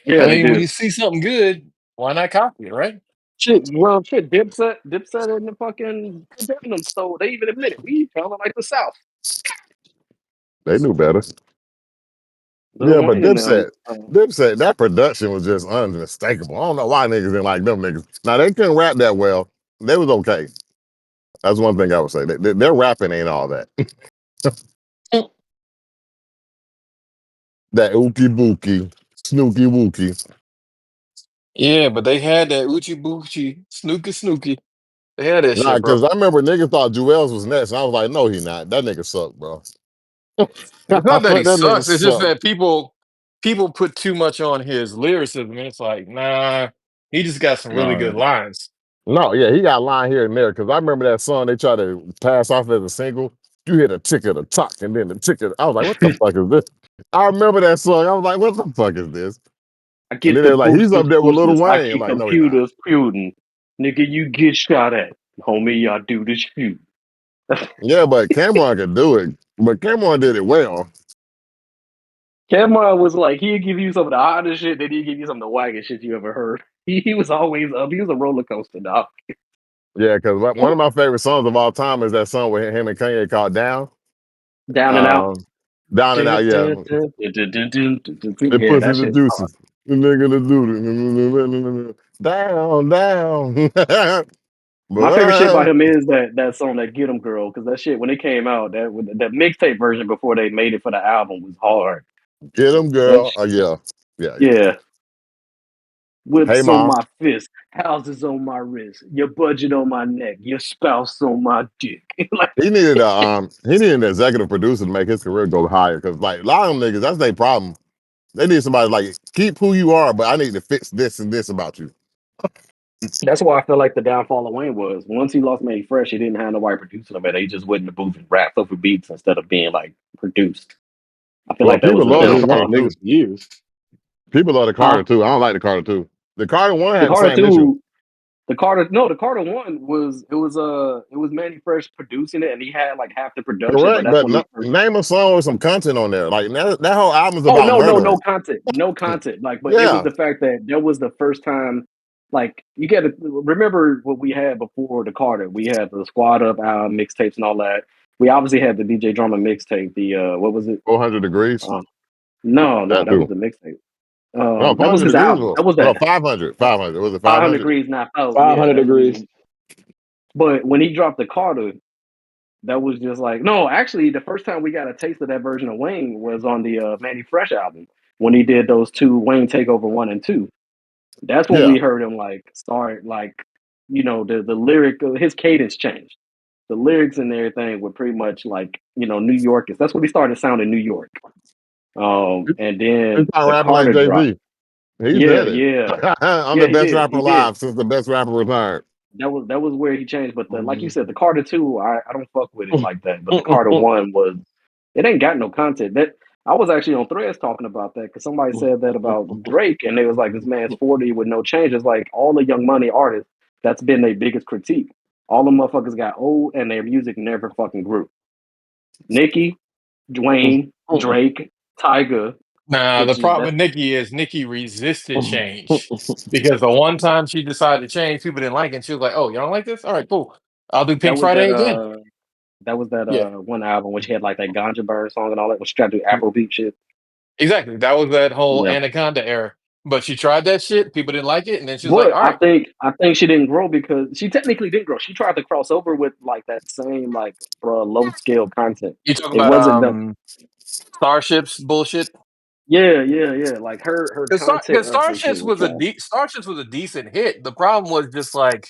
Yeah, I they mean, when do. you see something good, why not copy it, right? Shit, Dipset, and the fucking Denim, so they even admit it. We kind of like the South. They knew better. Lil Yeah, but Wayne and them. Dipset, that production was just unmistakable. I don't know why niggas didn't like them niggas. Now they couldn't rap that well. They was okay. That's one thing I would say. Their rapping ain't all that. That ookie bookie, snooky wookie. Yeah, but they had that Uchi Buchi, Snooky Snooky. They had that Nah, shit, bro. because I remember niggas thought Jewels was next. And I was like, no, he not. That nigga suck, bro. It's not that he That nigga sucks. It's just suck. that people put too much on his lyricism, and it's like, nah, he just got some really No, good lines. No, yeah, he got a line here and there. Because I remember that song they tried to pass off as a single. You hit a tick of the talk and then the tick of I was like, what the fuck is this? I remember that song. I was like, what the fuck is this? I And get then the they were like, he's up boosters, there with Lil boosters. I Wayne. I'm keep like, no, he not. computers putin'. Nigga, you get shot at. Homie, I do the shoot. Yeah, but Cameron could do it. But Cameron did it well. Cameron was like, he'd give you some of the hottest shit, then he'd give you some of the waggest shit you ever heard. He was always up. He was a roller coaster, dog. Yeah, because one of my favorite songs of all time is that song with him and Kanye called Down. Down and out. Um, Down and Yeah, Out, yeah. The pussy, that the shit. juices. The nigga, the dude. Down, down. My favorite shit But about him is that song, that Get 'Em Girl, because that shit when it came out, that mixtape version before they made it for the album was hard. get him, girl. Oh, yeah. Yeah, yeah. Yeah, Hey, whips on mom. my fist, houses on my wrist, your budget on my neck, your spouse on my dick. Like, He needed an executive producer to make his career go higher. Cause like a lot of them niggas, that's their problem. They need somebody like keep who you are, but I need to fix this and this about you. that's why I feel like the downfall of Wayne was once he lost Manny Fresh, he didn't have nobody producing him, and they just went in the booth and rap over beats instead of being like produced. I feel Well, like that people was Yeah, love the he a Carter lost too. niggas for years. People love the huh. Carter too. I don't like the Carter too. The Carter one The had the Carter same issue. two, the Carter one was Manny Fresh producing it, and he had like half the production, but Correct, that's but when he no, first. name a song with some content on there. Like that whole album's Oh about no, murdering. no content, no content. Like, but it was Yeah. the fact that that was the first time. Like, you got to remember what we had before the Carter. We had the Squad Up album, mixtapes, and all that. We obviously had the DJ Drama mixtape. The what was it? 400 degrees. Um, no, That that was too. the mixtape. No, That was 400 his degrees album. was That was no that 500. 500. Was it 500 500? degrees not out. Yeah, 500 that was. degrees. But when he dropped the Carter, that was just like no. Actually, the first time we got a taste of that version of Wayne was on the Manny Fresh album when he did those two Wayne Takeover 1 and 2. That's when Yeah. we heard him like start like the lyric his cadence changed. The lyrics and everything were pretty much like New York is. That's what he started sounding New York. And He then started the rapping like Carter drop. Jay-Z. He Yeah, said it. yeah, I'm yeah. the He best did. rapper He did. alive since the best rapper retired. That was where he changed. But like you said, the Carter 2, I don't fuck with it like that. But the Carter 1 was it ain't got no content. That I was actually on Threads talking about that because somebody said that about Drake, and they was like, "This man's 40 with no change." It's like all the Young Money artists. That's been their biggest critique. All the motherfuckers got old, and their music never fucking grew. Nicki, Dwayne, Drake, Tyga, Nah, the which is problem that's with Nikki is Nikki resisted change because the one time she decided to change, people didn't like it. And she was like, "Oh, you don't like this? All right, cool. I'll do that Pink was that Friday again." that was that Yeah, one album which had like that Ganja Burn song and all that, which tried to do Afrobeat shit. exactly. That was that whole Yeah. Anaconda era. But she tried that shit. People didn't like it, and then she was like, But "All I right." think I think she didn't grow because she technically didn't grow. She tried to cross over with like that same like low scale content. You talk It about wasn't the Starships bullshit. yeah. Like her content Because on some shit Starships was was a trash. Starships was a decent hit. The problem was just like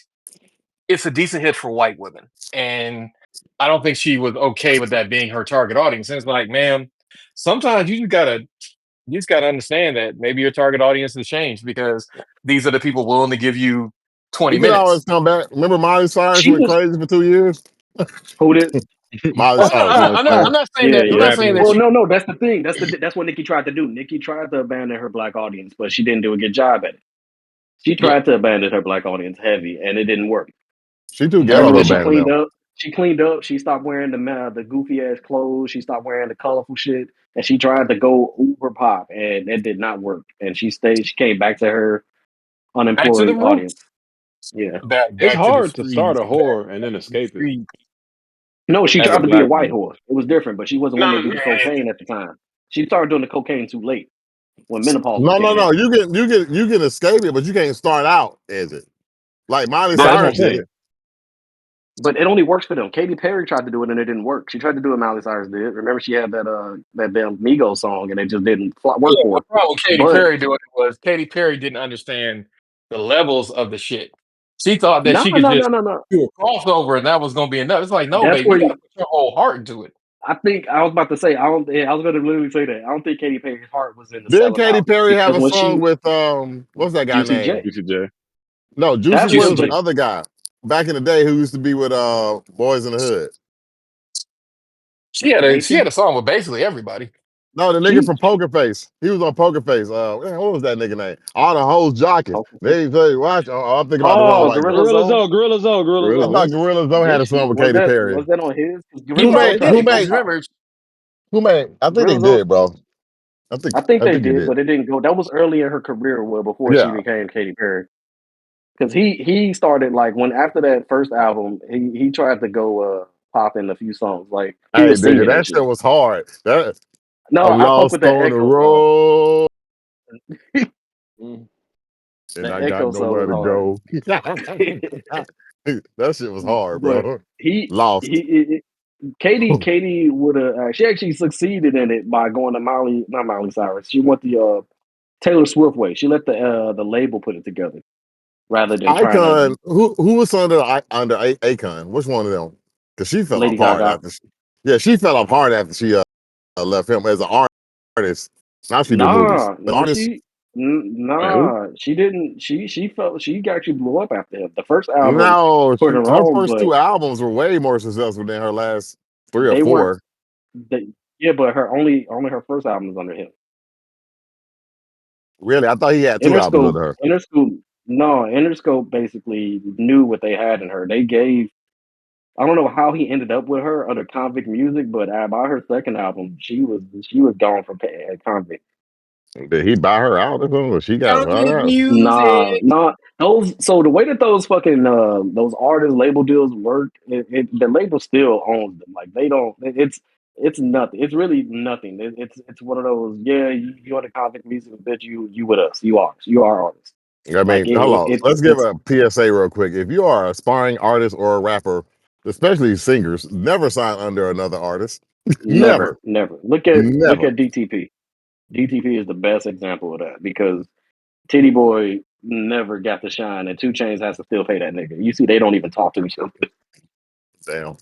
it's a decent hit for white women, and I don't think she was okay with that being her target audience. And it's like, ma'am, sometimes you just gotta understand that maybe your target audience has changed because these are the people willing to give you 20 You can always minutes. come back. Remember Miley Cyrus She went was crazy for 2 years? who did Miley Oh, Cyrus. Miley I'm Cyrus, not saying yeah that. I'm the not yeah. rapping saying and that Well, she. shit. no, that's the thing. That's what Nicki tried to do. Nicki tried to abandon her black audience, but she didn't do a good job at it. She Yeah, tried to abandon her black audience heavy, and it didn't work. She too Ever ghetto to since she abandon cleaned them. up, she cleaned up. She stopped wearing the goofy ass clothes. She stopped wearing the colorful shit, and she tried to go uber pop, and it did not work. And she stayed. She came back to her back to the unemployed audience. roots. Yeah. It's Back to the hard to start streets. a whore and then Back to the escape it streets. No, she as a tried to be a black white woman. horse. It was different, but she wasn't No, one to do the cocaine at the time. She started doing the cocaine too late when menopause was No, no, kicking in. no. You can escape it, but you can't start out as it. Like Miley Yeah, that's what I'm Cyrus saying. did. But it only works for them. Katy Perry tried to do it and it didn't work. She tried to do what Miley Cyrus did. Remember, she had that damn Migos song and it just didn't work yeah, for my her. problem with Katy But Perry doing it was Katy Perry didn't understand the levels of the shit. She thought that no, she could no, no, just no, no. do a crossover and that was going to be enough. It's like, no, That's baby, where you got to put your whole heart into it. I think I was about to say I don't. I was going to literally say that I don't think Katy Perry's heart was in the Didn't selling Katy albums Perry have because a when song she with what's that guy Juicy name? J, Juicy J. No, Juicy that's J Juicy was what. the J. other guy back in the day who used to be with Boys in the Hood. She Mason. had a song with basically everybody. No, the nigga She from Poker Face. He was on Poker Face. Man, what was that nigga name? All the hoes jocking. They say, watch. Oh, I'm thinking about the wrong oh white girl. Gorilla Gorilla Zone. Zoe, Gorilla Zoe, Gorilla Gorilla I Zoe. thought Zoe. Gorilla Zoe had Did a she song with Katy Perry. was that on his? 'Cause He Who Gorilla Zoe made? probably got Who did some because made? fire. remember, Who made? I think they Gorilla Zoe. did, bro. I think I they think he did, did. but it didn't go. That was early in her career, well before she Yeah. became Katy Perry. Because he started like when after that first album, he tried to go pop in a few songs. Like he Hey, was nigga, singing and that shit shit. was hard. That No, I'm I fuck lost with that on the Echo song. road Mm. and That I got Echo song nowhere was to hard. go. That shit was hard, But bro. he Lost. he Katie would have she actually succeeded in it by going to not Miley Cyrus. She went the Taylor Swift way. She let the label put it together rather than trying to Icon. Who was under Akon? Which one of them? Because she fell Lady off hard Gaga. after. Yeah, she fell off hard after she left him as an artist. Now she do movies. Nah, The no, artist. Wait, who? she didn't. She felt she actually blew up after him. The first album No, put her her on, first but two albums were way more successful than her last three or they weren't. four. Yeah, but her only her first album is under him. Really, I thought he had two albums Interscope, under her. Interscope, no, Interscope basically knew what they had in her. They gave. I don't know how he ended up with her under Convict Music, but by her second album, she was gone from Convict. Did he buy her out or something? Or she got bought convict out? Nah, music. nah. Those so the way that those fucking those artist label deals work, the label still owns them. Like they don't. It's nothing. It's really nothing. It's one of those. Yeah, you on the Convict Music, bitch. You with us. You are. You are artists. I Like mean, hold on. Let's give it's a PSA real quick. If you are an aspiring artist or a rapper, especially singers, never sign under another artist. Never. Look at Never. DTP. DTP is the best example of that because Titty Boy never got the shine, and 2 Chainz has to still pay that nigga. You see, they don't even talk to each other. Damn.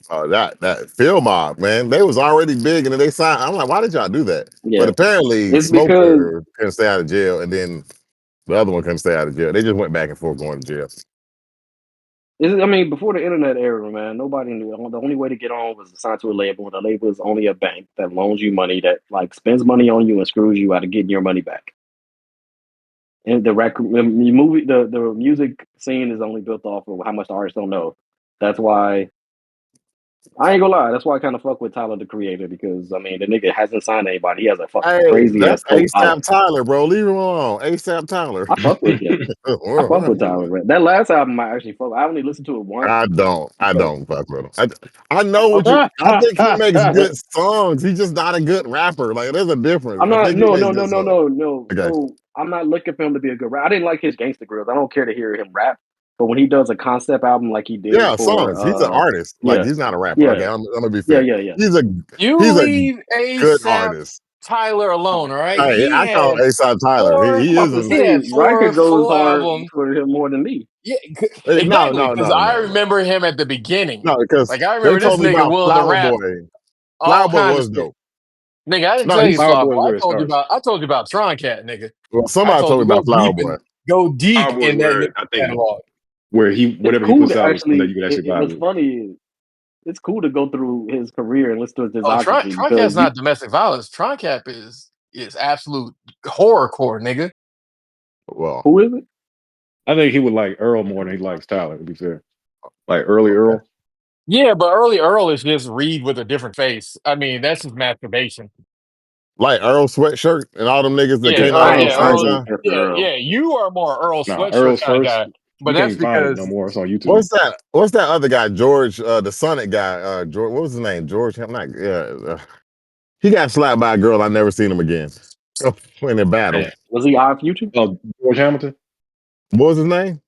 That Phil Mob, man, they was already big and then they signed. I'm like, why did y'all do that? But Yeah, apparently, it's because Smoker couldn't stay out of jail, and then the other one couldn't stay out of jail. They just went back and forth going to jail. I mean, before the internet era, man, nobody knew. The only way to get on was to sign to a label. The label is only a bank that loans you money, that like spends money on you and screws you out of getting your money back. And the music scene is only built off of how much the artists don't know. That's why I ain't gonna lie. That's why I kind of fuck with Tyler the Creator because I mean the nigga hasn't signed anybody. He has a fucking Hey, crazy ass that's cult following. ASAP Tyler, bro. Leave him alone. ASAP Tyler. I fuck with him. I fuck with Tyler. Man. That last album I actually fuck. I only listened to it once, I don't. I but don't fuck with him. I know I what you. I think he makes good songs. He's just not a good rapper. Like there's a difference. I'm I not. think he No, makes no, good no, no, songs. no, no. Okay. So I'm not looking for him to be a good rapper. I didn't like his Gangsta Grills. I don't care to hear him rap. But when he does a concept album like he did Yeah, for, songs. He's an artist. Like yeah, he's not a rapper. yeah, Okay, I'm gonna be yeah, fair. yeah, yeah. He's a You he's a leave good ASAP artist. Tyler alone, all right? Hey, He I call had ASAP Tyler. four. He I'm about to isn't. He had say Riker four goes full hard albums. for him more than me. Yeah, No, exactly. no, Because no, I no, no, remember him at the beginning. no. Because Like I they remember this told me nigga about willing to Flower rap Boy. all Flower Boy kinds of was shit. dope. Nigga, I didn't No, tell you Flower Flower Boy Boy. is where it starts. I told you about Tron Cat, nigga. well, I somebody told told you me about Flower Boy. go deep Flower Boy is in that where nigga I think catalog. where he It's whatever he cool puts to out is something that actually. you can actually vibe What's with. funny is it's cool to go through his career and listen to his Oh, discography Tron because Cat's you. not domestic violence. Tron Cap is absolute horrorcore, nigga. Well, Who is it? I think he would like Earl more than he likes Tyler, to be fair. Like early okay. Earl. Yeah, but early Earl is just Reed with a different face. I mean, that's just masturbation. Like Earl Sweatshirt and all them niggas that Yeah, came I out ain't at the yeah, same Earl. really time. care for Yeah, Earl. yeah. You are more Earl Nah, sweatshirt Earl's kind of first. guy, but You can't that's even find it no because more. It's on YouTube. What's that other guy? George, the Sonic guy. George. What was his name? George. I'm not. Yeah. He got slapped by a girl. I never seen him again. In a battle. Man. Was he Odd Future? Oh, George Hamilton. What was his name?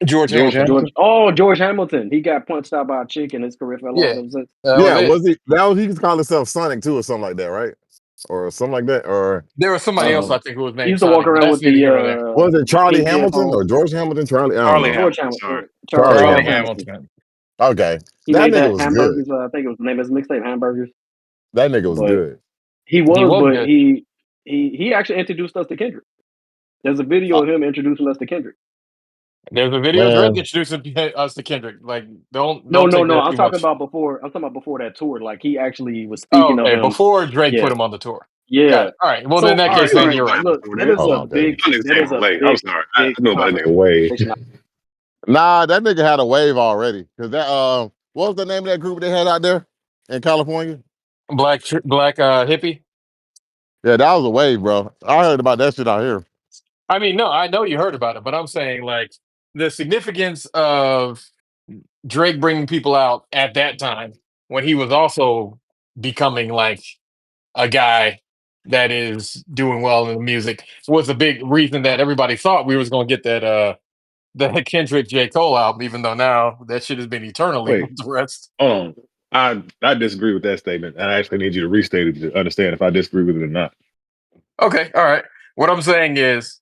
George George Hamilton. George. Hamilton. Oh, George Hamilton. He got punched out by a chick and his career fell off Yeah, ever since. that was Yeah, it. was he? He could call himself Sonic too, or something like that, right? Or something like that. Or There was somebody else I Um, think who was he named used to walk Sonic, but around that's with neither here nor there. was it the Charlie pink Hamilton or headphones. George Hamilton? Charlie. I don't Charlie know. George Hamilton. Hamilton. Sorry. Charlie Charlie Hamilton. Hamilton. Hamilton. Okay, He that made nigga that was good. hamburgers. I think it was the name of his mixtape, Hamburgers. That nigga was But good. he He was, was but good. he actually introduced us to Kendrick. There's a video Uh, of him introducing us to Kendrick. There's a video of Drake man, introducing us to Kendrick. Like, No, don't no, take no. that I'm too talking much. about before. I'm talking about before that tour. Like he actually was Oh, speaking of okay. him. Before Drake put Yeah, him on the tour. Got yeah. it. All right. Well, then in So that all Oh, right, case, he all was then right. you're way right. Look, before that. hold on, okay. Y'all niggas came late. I'm sorry. I know about that nigga way. Nah, that nigga had a wave already. Cause that what was the name of that group they had out there in California? Black hippie. Yeah, that was a wave, bro. I heard about that shit out here. I mean, no, I know you heard about it, but I'm saying like the significance of Drake bringing people out at that time when he was also becoming like a guy that is doing well in the music was a big reason that everybody thought we was going to get that the Kendrick J. Cole album, even though now that shit has been eternally Wait, with the rest. hold on. I disagree with that statement. And I actually need you to restate it to understand if I disagree with it or not. Okay, all right. What I'm saying is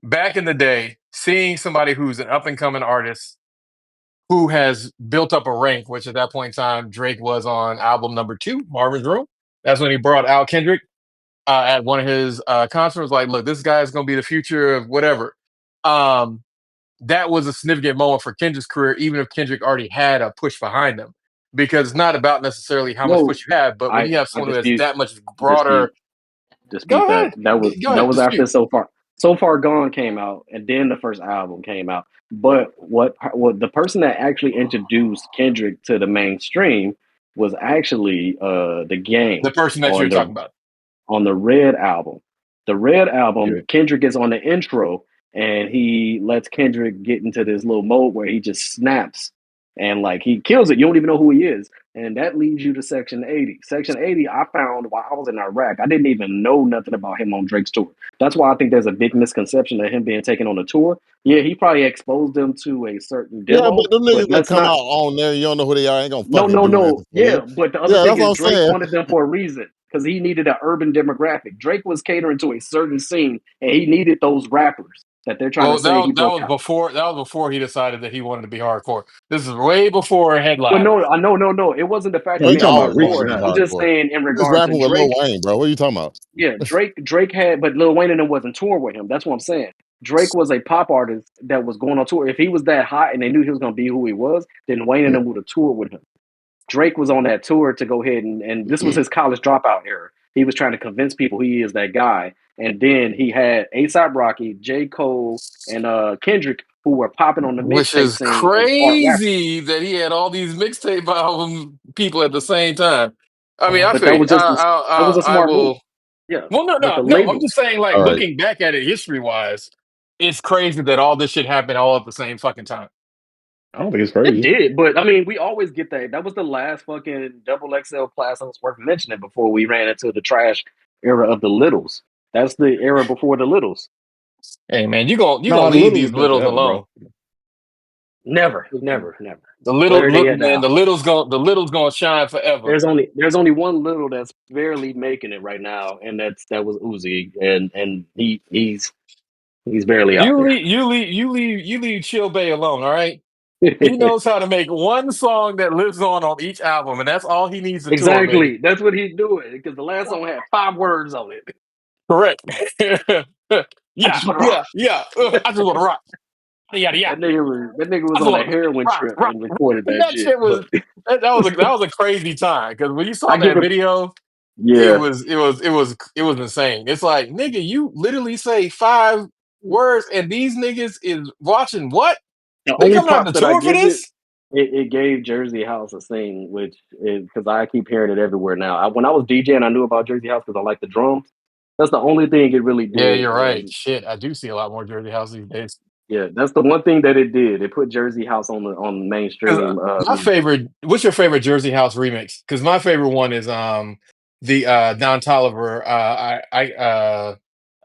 back in the day, seeing somebody who's an up and coming artist who has built up a rank, which at that point in time, Drake was on album number 2, Marvin's Room. That's when he brought out Kendrick at one of his concerts. Like, look, this guy is going to be the future of whatever. Um, that was a significant moment for Kendrick's career, even if Kendrick already had a push behind him. Because it's not about necessarily how much no, push you have, but when you have I someone who has dispute that much broader, dispute dispute go that. ahead, go That ahead, was dispute. after so far gone came out, and then the first album came out. But what the person that actually introduced Kendrick to the mainstream was actually the The Game person that you're talking about. on the Red album. The Red album, Yeah. Kendrick is on the intro, and he lets Kendrick get into this little mode where he just snaps and like he kills it. You don't even know who he is, and that leads you to Section 80. Section 80, I found while I was in Iraq. I didn't even know nothing about him on Drake's tour. That's why I think there's a big misconception of him being taken on a tour. Yeah, he probably exposed them to a certain Yeah, demo, but them but niggas that let's come not. out on there, you don't know who they are, ain't gonna No, fucking no, do no. nothing for Yeah, you. but the other Yeah, thing that's what is I'm Drake saying. wanted them for a reason because he needed an urban demographic. Drake was catering to a certain scene, and he needed those rappers that they're trying to Well, say he that broke was out. before he decided that he wanted to be hardcore. This is way before Well, Headliner. no, no. It wasn't the fact No, of Well, you he being talking about always wanted recent, to hardcore. be huh? I'm just hardcore. saying in He was regard to rapping with Lil Drake. Wayne, bro. What are you talking about? Yeah, Drake had, but Lil Wayne and them wasn't touring with him. That's what I'm saying. Drake was a pop artist that was going on tour. If he was that hot and they knew he was going to be who he was, then Wayne and Yeah. them would have toured with him. Drake was on that tour to go ahead and this was his college dropout era. He was trying to convince people he is that guy. And then he had A$AP Rocky, J. Cole, and Kendrick, who were popping on the Which mixtape is scene as art rappers. crazy that he had all these mixtape album people at the same time. I mean, I But feel that you. was just that was a I smart move. will. Yeah. Well, But the no. I'm label, just saying, like, All right. looking back at it history wise, it's crazy that all this shit happened all at the same fucking time. I don't think it's it crazy. did, but I mean, we always get that. That was the last fucking double XL class that was worth mentioning before we ran into the trash era of the littles. That's the era before the littles. Hey, man, you gonna No, the leave littles these have been littles forever, alone. bro. Never, never, never. The little Where are they look, at man. now? The little's gonna shine forever. There's only one little that's barely making it right now, and that was Uzi, and he's barely out there. You leave Chill Bay alone. All right. He knows how to make one song that lives on each album, and that's all he needs to tour, baby. Exactly. That's what he's doing because the last song had 5 words on it. Correct. I Yeah, just want to rock. yeah, yeah. I just want to rock. Yada yada. That nigga was I just on a want to heroin rock, trip rock. and recorded that That shit. shit But was that was a crazy time because when you saw I give that it, video, yeah. it was insane. It's like, nigga, you literally say 5 words, and these niggas is watching what? The They only coming out props the that I tour for give it, this? it gave Jersey House a scene, which is because I keep hearing it everywhere now. When I was DJing, I knew about Jersey House because I like the drums. That's the only thing it really Yeah, did. you're right. And Shit, I do see a lot more Jersey House these days. yeah, that's the one thing that it did. It put Jersey House on Because mainstream my music. favorite, what's your favorite Jersey House remix? Because my favorite one is the Don Toliver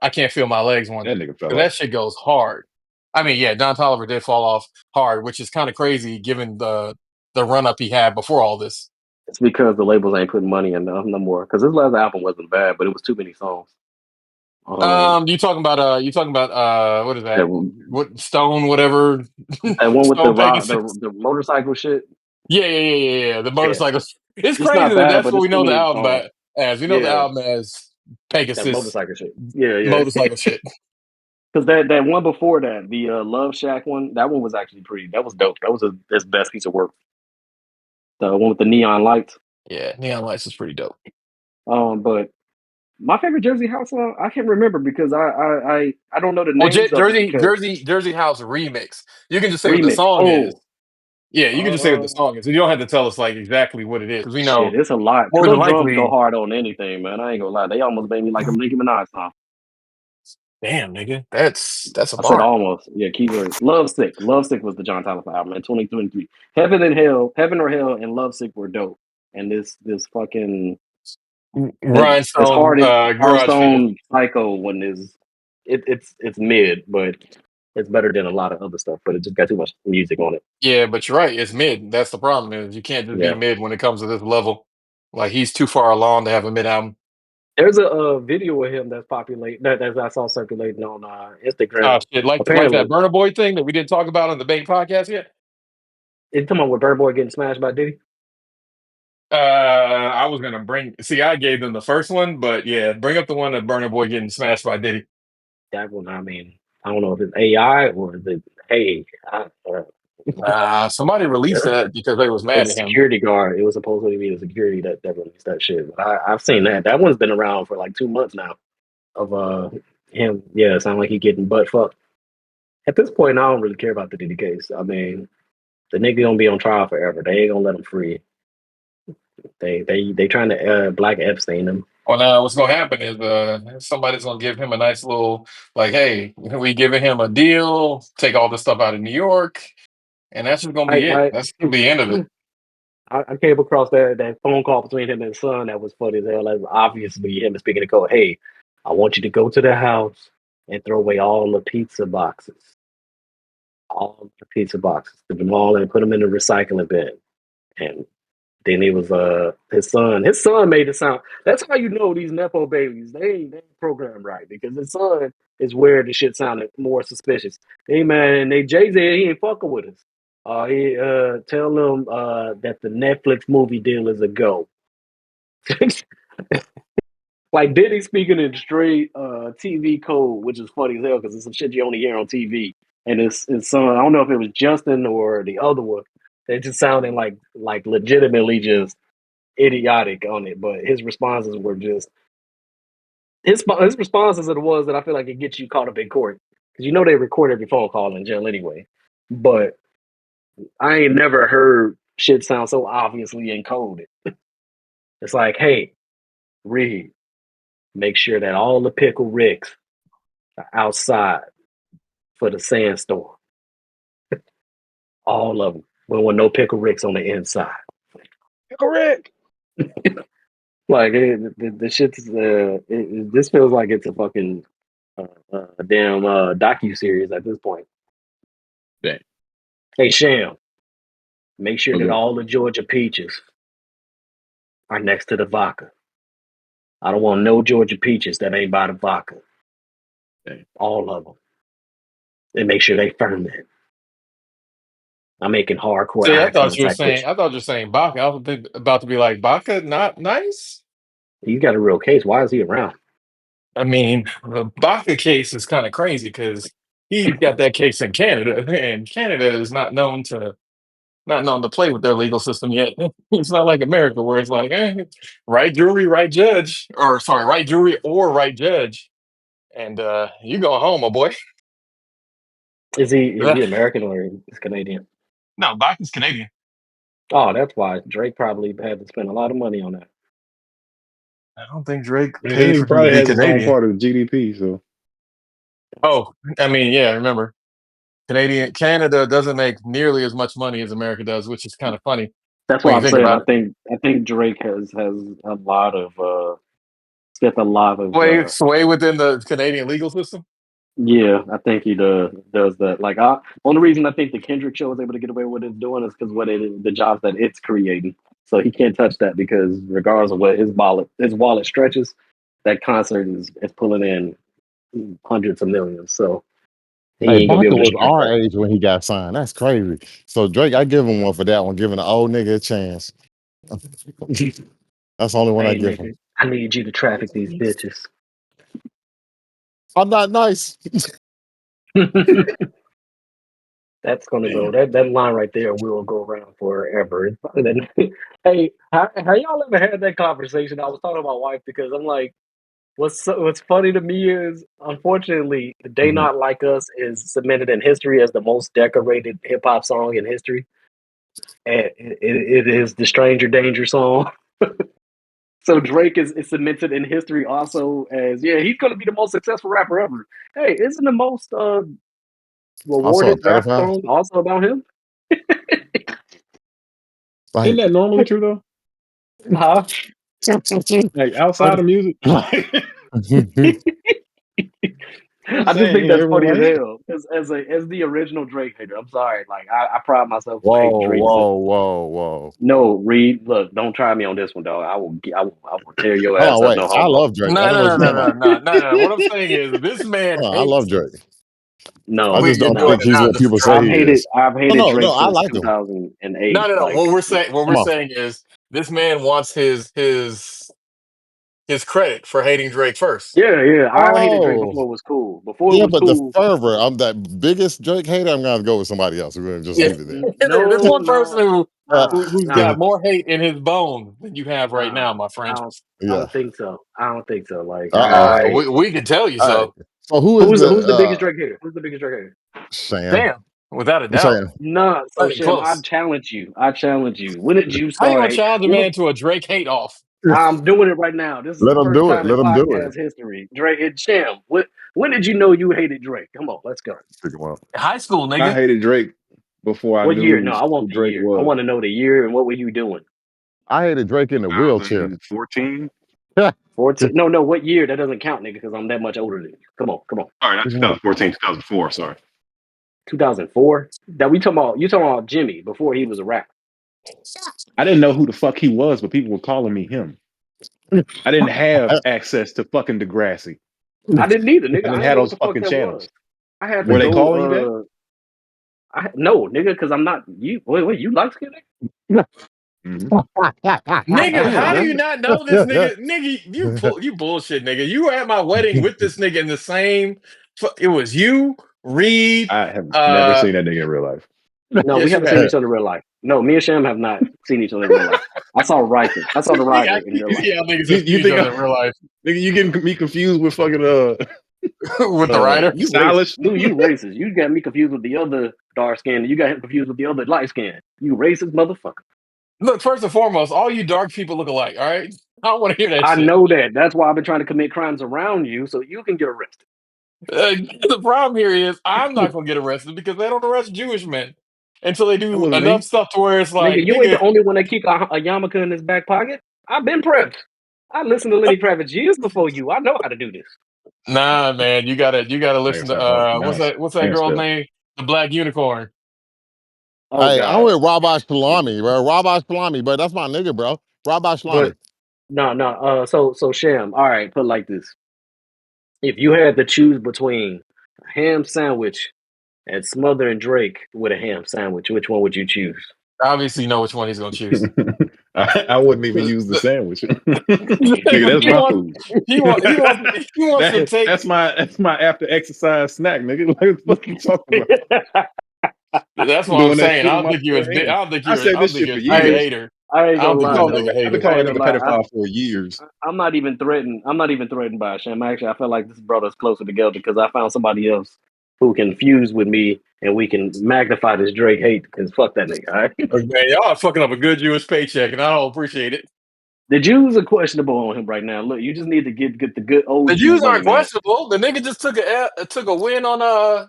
I can't feel my legs one. That nigga fell 'Cause off. that shit goes hard. I mean, yeah, Don Toliver did fall off hard, which is kind of crazy given the run up he had before all this. It's because the labels ain't putting money in no more. Because his last album wasn't bad, but it was too many songs. You talking about what is That, that? What Stone whatever that one with the Stone rock, Pegasus? the motorcycle shit. Yeah. The Yeah, motorcycles. It's it's crazy not that bad, that's but what it's we too know the many album songs. as. We know the Yeah, album as that Pegasus motorcycle shit. Yeah. motorcycle shit. Because that one before that, the Love Shack one, that one was actually pretty. That was dope. That was his best piece of work. The one with the neon lights. Yeah, Neon Lights is pretty dope. But my favorite Jersey House song, I can't remember because I don't know the Well, names of it because Jersey House remix. You can just say what the remix. song is. Oh, Yeah, you can just say what uh, the song is. You don't have to tell us like exactly what it is because we shit, know it's a lot. Cause more than them drums go likely. hard on anything, man. I ain't gonna lie. They almost made me like a Nicki Minaj song. Damn, nigga, that's a I said bar. almost. Yeah, keyword. Love Sick. Love Sick was the John Tyler album in 2023. Heaven or Hell, and Love Sick were dope. And this fucking as Rhinestone hard as Garage Feel. Hearthstone Psycho one is, it's mid, but it's better than a lot of other stuff. But it just got too much music on it. Yeah, but you're right. It's mid. That's the problem. Is you can't just be Yeah, mid when it comes to this level. Like he's too far along to have a mid album. there's a video of him that's populate that I saw circulating on Oh Instagram. shit, like that Apparently, Burner Boy thing that we didn't talk about on the Bank podcast yet. it's talking about with Burna Boy getting smashed by Diddy. I was gonna I gave them the first one, but yeah, bring up the one that Burner Boy getting smashed by Diddy. That one, I mean, I don't know if it's AI or the hey, Somebody released that because they was a mad at him. security guard. It was supposed to be the security that released that shit. But I've seen that. That one's been around for like 2 months now. Of him, yeah, it sounds like he getting butt fucked. At this point, I don't really care about the Diddy case. I mean, the nigga gonna be on trial forever. They ain't gonna let him free. They trying to black Epstein him. Well, now what's gonna happen is somebody's gonna give him a nice little like, hey, we giving him a deal, take all this stuff out of New York. and that's just gonna be it. That's gonna be the end of it. I came across that phone call between him and his son that was funny as hell. That was obviously him speaking to code. Hey, I want you to go to the house and throw away all the pizza boxes. All the pizza boxes. Put them all and put them in the recycling bin. And then it was his son. His son made it sound. That's how you know these nepo babies. They ain't programmed right because his son is where the shit sounded more suspicious. Hey man, they Jay Z he ain't fucking with us. He tell them that the Netflix movie deal is a go. Like Diddy speaking in straight TV code, which is funny as hell because it's some shit you only hear on TV. And his son, I don't know if it was Justin or the other one. They just sounding like legitimately just idiotic on it, but his responses were just his responses are the ones that I feel like it gets you caught up in court because you know they record every phone call in jail anyway. But I ain't never heard shit sound so obviously encoded. It's like, hey, Reed, make sure that all the pickle ricks are outside for the sandstorm. All of them. We don't want no pickle ricks on the inside. Correct. Like the shit's this feels like it's a fucking damn docu series at this point. Dang. Hey Sham, make sure that Okay. all the Georgia peaches are next to the vodka. I don't want no Georgia peaches that ain't by the vodka. Dang. All of them. And make sure they ferment. I'm making hardcore See, I thought accents. you were saying Baca. I was about to be like, Baca, not nice. You got a real case. Why is he around? I mean, the Baca case is kind of crazy because he got that case in Canada, and Canada is not known to play with their legal system yet. It's not like America where it's like, right jury, right judge, or sorry, right jury or right judge, and you go home, my boy. Is he American or is Canadian? No, Baca's Canadian. Oh, that's why Drake probably had to spend a lot of money on that. I don't think Drake Yeah, paid he for him to probably be has his own Canadian. part of the GDP. So Oh, I mean, yeah, remember. Canada doesn't make nearly as much money as America does, which is kind of funny That's when why you I'm think saying about it. I think Drake has a lot of spent a lot of Sway within the Canadian legal system. yeah, I think he does that. Like, only reason I think the Kendrick show was able to get away with it doing is because what it is, the jobs that it's creating. So he can't touch that because regardless of what his wallet stretches, that concert is pulling in hundreds of millions. So he Hey, ain't gonna be Baca able to was stretch our that. age when he got signed. That's crazy. So Drake, I give him one for that one, giving an old nigga a chance. That's the only one I Hey give him. nigga, I need you to traffic these bitches. I'm not nice. That's gonna go. damn. That line right there will go around forever. It's probably hey, how y'all ever had that conversation? I was talking to my wife because I'm like, what's funny to me is, unfortunately, "They Mhm. Not Like Us" is cemented in history as the most decorated hip hop song in history, and it is the Stranger Danger song. So Drake is cemented in history also as he's gonna be the most successful rapper ever. Hey, isn't the most Also a rewarded rap pedophile. song also about him? Isn't Like, that normally true though? Huh? Like outside of music, like, I'm I just just think saying, that's everyone funny as like, hell. As the original Drake hater, I'm sorry. Like I pride myself on whoa, hating Drake. So, whoa. no, Reed, look, don't try me on this one, dog. I will tear your Hold ass on, up. wait. No I homo. love Drake. I No, don't no, know what no, you're no, talking no, about. no, no, no. What I'm saying is, this man Hold on, I love hates. Drake. I No, Wait, just you're don't doing no. think it he's now. what This is people say I've crazy. he hated is. I've No, hated no, no. Drake I since like him. 2008. No, no, no. Like What we're Come on. saying is, this man wants his credit for hating Drake first. yeah. I hated Drake Oh, before it was cool. Before it yeah, was but the cool. fervor. I'm that biggest Drake hater. I'm gonna go with somebody else. We're gonna just Yeah, leave it there. there's No, one person Uh, who's got more hate in his bones than you have right nah. now, my I friend. don't I yeah. don't think so. I don't think so. Like Uh oh. We can tell you All right. so. So who is who's the biggest the Drake hater? Who's the biggest Drake hater? Sham? Damn, without a I'm doubt, saying. Nah, so not even Shem, I close. challenge you. I challenge you. When did you How you start? gonna challenge a What was, man to a Drake hate off? I'm doing it right now. This is Let the him first do it. time in Let him do it. podcast history. Drake and Shem. When did you know you hated Drake? Come on, let's go. Pick him up. High school, I nigga. hated Drake before I What year? knew No, I want who the Drake year. I was. want to know the year and what were you doing? I hated Drake in the wheelchair. 2014. 14? No. What year? That doesn't count, nigga, because I'm that much older than you. Come on. All right, not 2014, 2004. Sorry. 2004. That we talking about? You talking about Jimmy before he was a rapper? I didn't know who the fuck he was, but people were calling me him. I didn't have access to fucking Degrassi. I didn't either, I nigga. didn't I didn't have know what those the fuck fucking that channels. was. I had to Were they go. calling you that? No, nigga, because I'm not you. Wait, you light skinned? Mhm. Nigga, how do Damn, you not know this nigga? Nigga, you bullshit, nigga. You were at my wedding with this nigga in the same. It was you, Reed. I have never seen that nigga in real life. No, we Yes, you haven't seen have. each other in real life. No, me and Sham have not seen each other in real life. I saw Riker. I saw the Rider in real life. Yeah, niggas You, have you seen each think other in real life nigga, you getting me confused with fucking with the writer. You racist. stylish? Dude, you racist. You got me confused with the other dark skin. And you got him confused with the other light skin. You racist motherfucker. Look, first and foremost, all you dark people look alike. All right, I don't want to hear that I shit. know that. That's why I've been trying to commit crimes around you so you can get arrested. The problem here is I'm not gonna get arrested because they don't arrest Jewish men until they That do wasn't enough me. stuff to where it's like, Nigga, you ain't the nigga, only one that keep a yarmulke in his back pocket. I've been prepped. I listened to Lenny Kravitz years before you. I know how to do this. nah, man, you gotta Nigga listen to said how to what's that pronounce girl's that. name? The Black Unicorn. Oh Hey, I'm God. with Rabbi Shalami, bro. Rabbi Shalami, but that's my nigga, bro. Rabbi Shalami. But no. So Sham. All right, put it like this: if you had to choose between a ham sandwich and smothering Drake with a ham sandwich, which one would you choose? Obviously, you know which one he's gonna choose. I wouldn't even use the sandwich. Nigga, that's he my wants, food. he wants to take. That's my after exercise snack, nigga. Like, what the fuck you talking about? That's I'm what I'm doing that saying. shit I with don't my think you're bare as big. I hands. don't think I you're. I said don't this think shit you're for as big a years. hater. I ain't I don't gonna think lie you're as though. big a I've hater, been bro. calling I ain't nigga gonna lie. pedophile for years. I'm not even threatened. I'm not even threatened by Sham. Actually, I feel like this brought us closer together because I found somebody else who can fuse with me and we can magnify this Drake hate because fuck that nigga. All right? Look, man, y'all are fucking up a good Jewish paycheck, and I don't appreciate it. The Jews are questionable on him right now. Look, you just need to get the good The old Jews Jews on aren't your man. questionable. The nigga just took a win on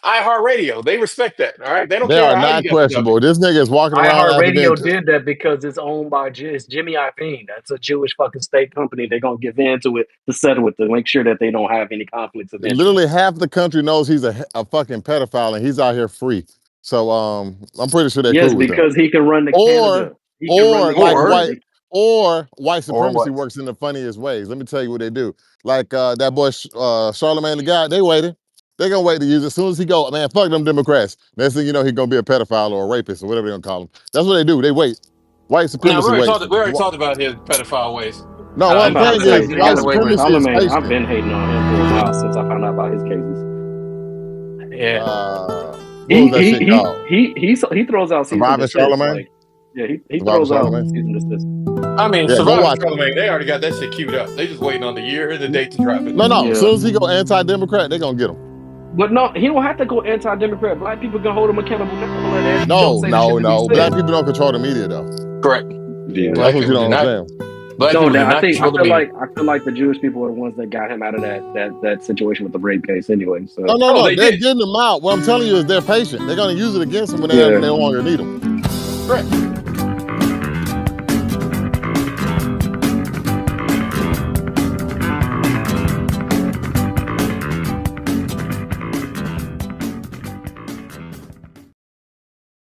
iHeartRadio. They respect that. All right, they don't They care are how you not got the W. questionable. This nigga is walking around after being. iHeartRadio did that because it's owned by it's Jimmy Iovine. That's a Jewish fucking state company. They're gonna give in to it to settle with to make sure that they don't have any conflicts of interest. Literally half the country knows he's a fucking pedophile and he's out here free. So I'm pretty sure they're Yes, cool with him. because he can run to Or Canada. He can run or to like Or white Canada. white or supremacy what? works in the funniest ways. Let me tell you what they do. Like that boy Charlemagne the guy, they waited. They're gonna wait to use it. As soon as he go, man, fuck them Democrats. Next thing you know, he's gonna be a pedophile or a rapist or whatever they're gonna call him. That's what they do. They wait. White No, supremacy waits. we already talked about his pedophile ways. No, what I'm I'm about to saying say is He got white away with. supremacy is Charlemagne. I've patient. been hating on him for a while since I found out about his cases. Yeah, What was that shit called? He throws out cease and Surviving desist. Charlemagne? Like he Surviving throws out Charlemagne? cease and desist. I mean, Yeah, go surviving watch it. Charlemagne. They already got that shit queued up. They just waiting on the year and the date to drop it. No. As Yeah. soon as he go anti-democrat, they're gonna get him. But no, he don't have to go anti-democrat. Black people can hold him accountable now if he don't say the shit that he No. said. Black people don't control the media though. Correct. Yeah. That's Black what you people do don't not. understand. Black No, people do that not control the media. I feel like the Jewish people are the ones that got him out of that situation with the rape case anyway. So Oh, No. they They're did. getting them out. What I'm telling you is they're patient. They're gonna use it against them when they yeah. no longer need them. Correct.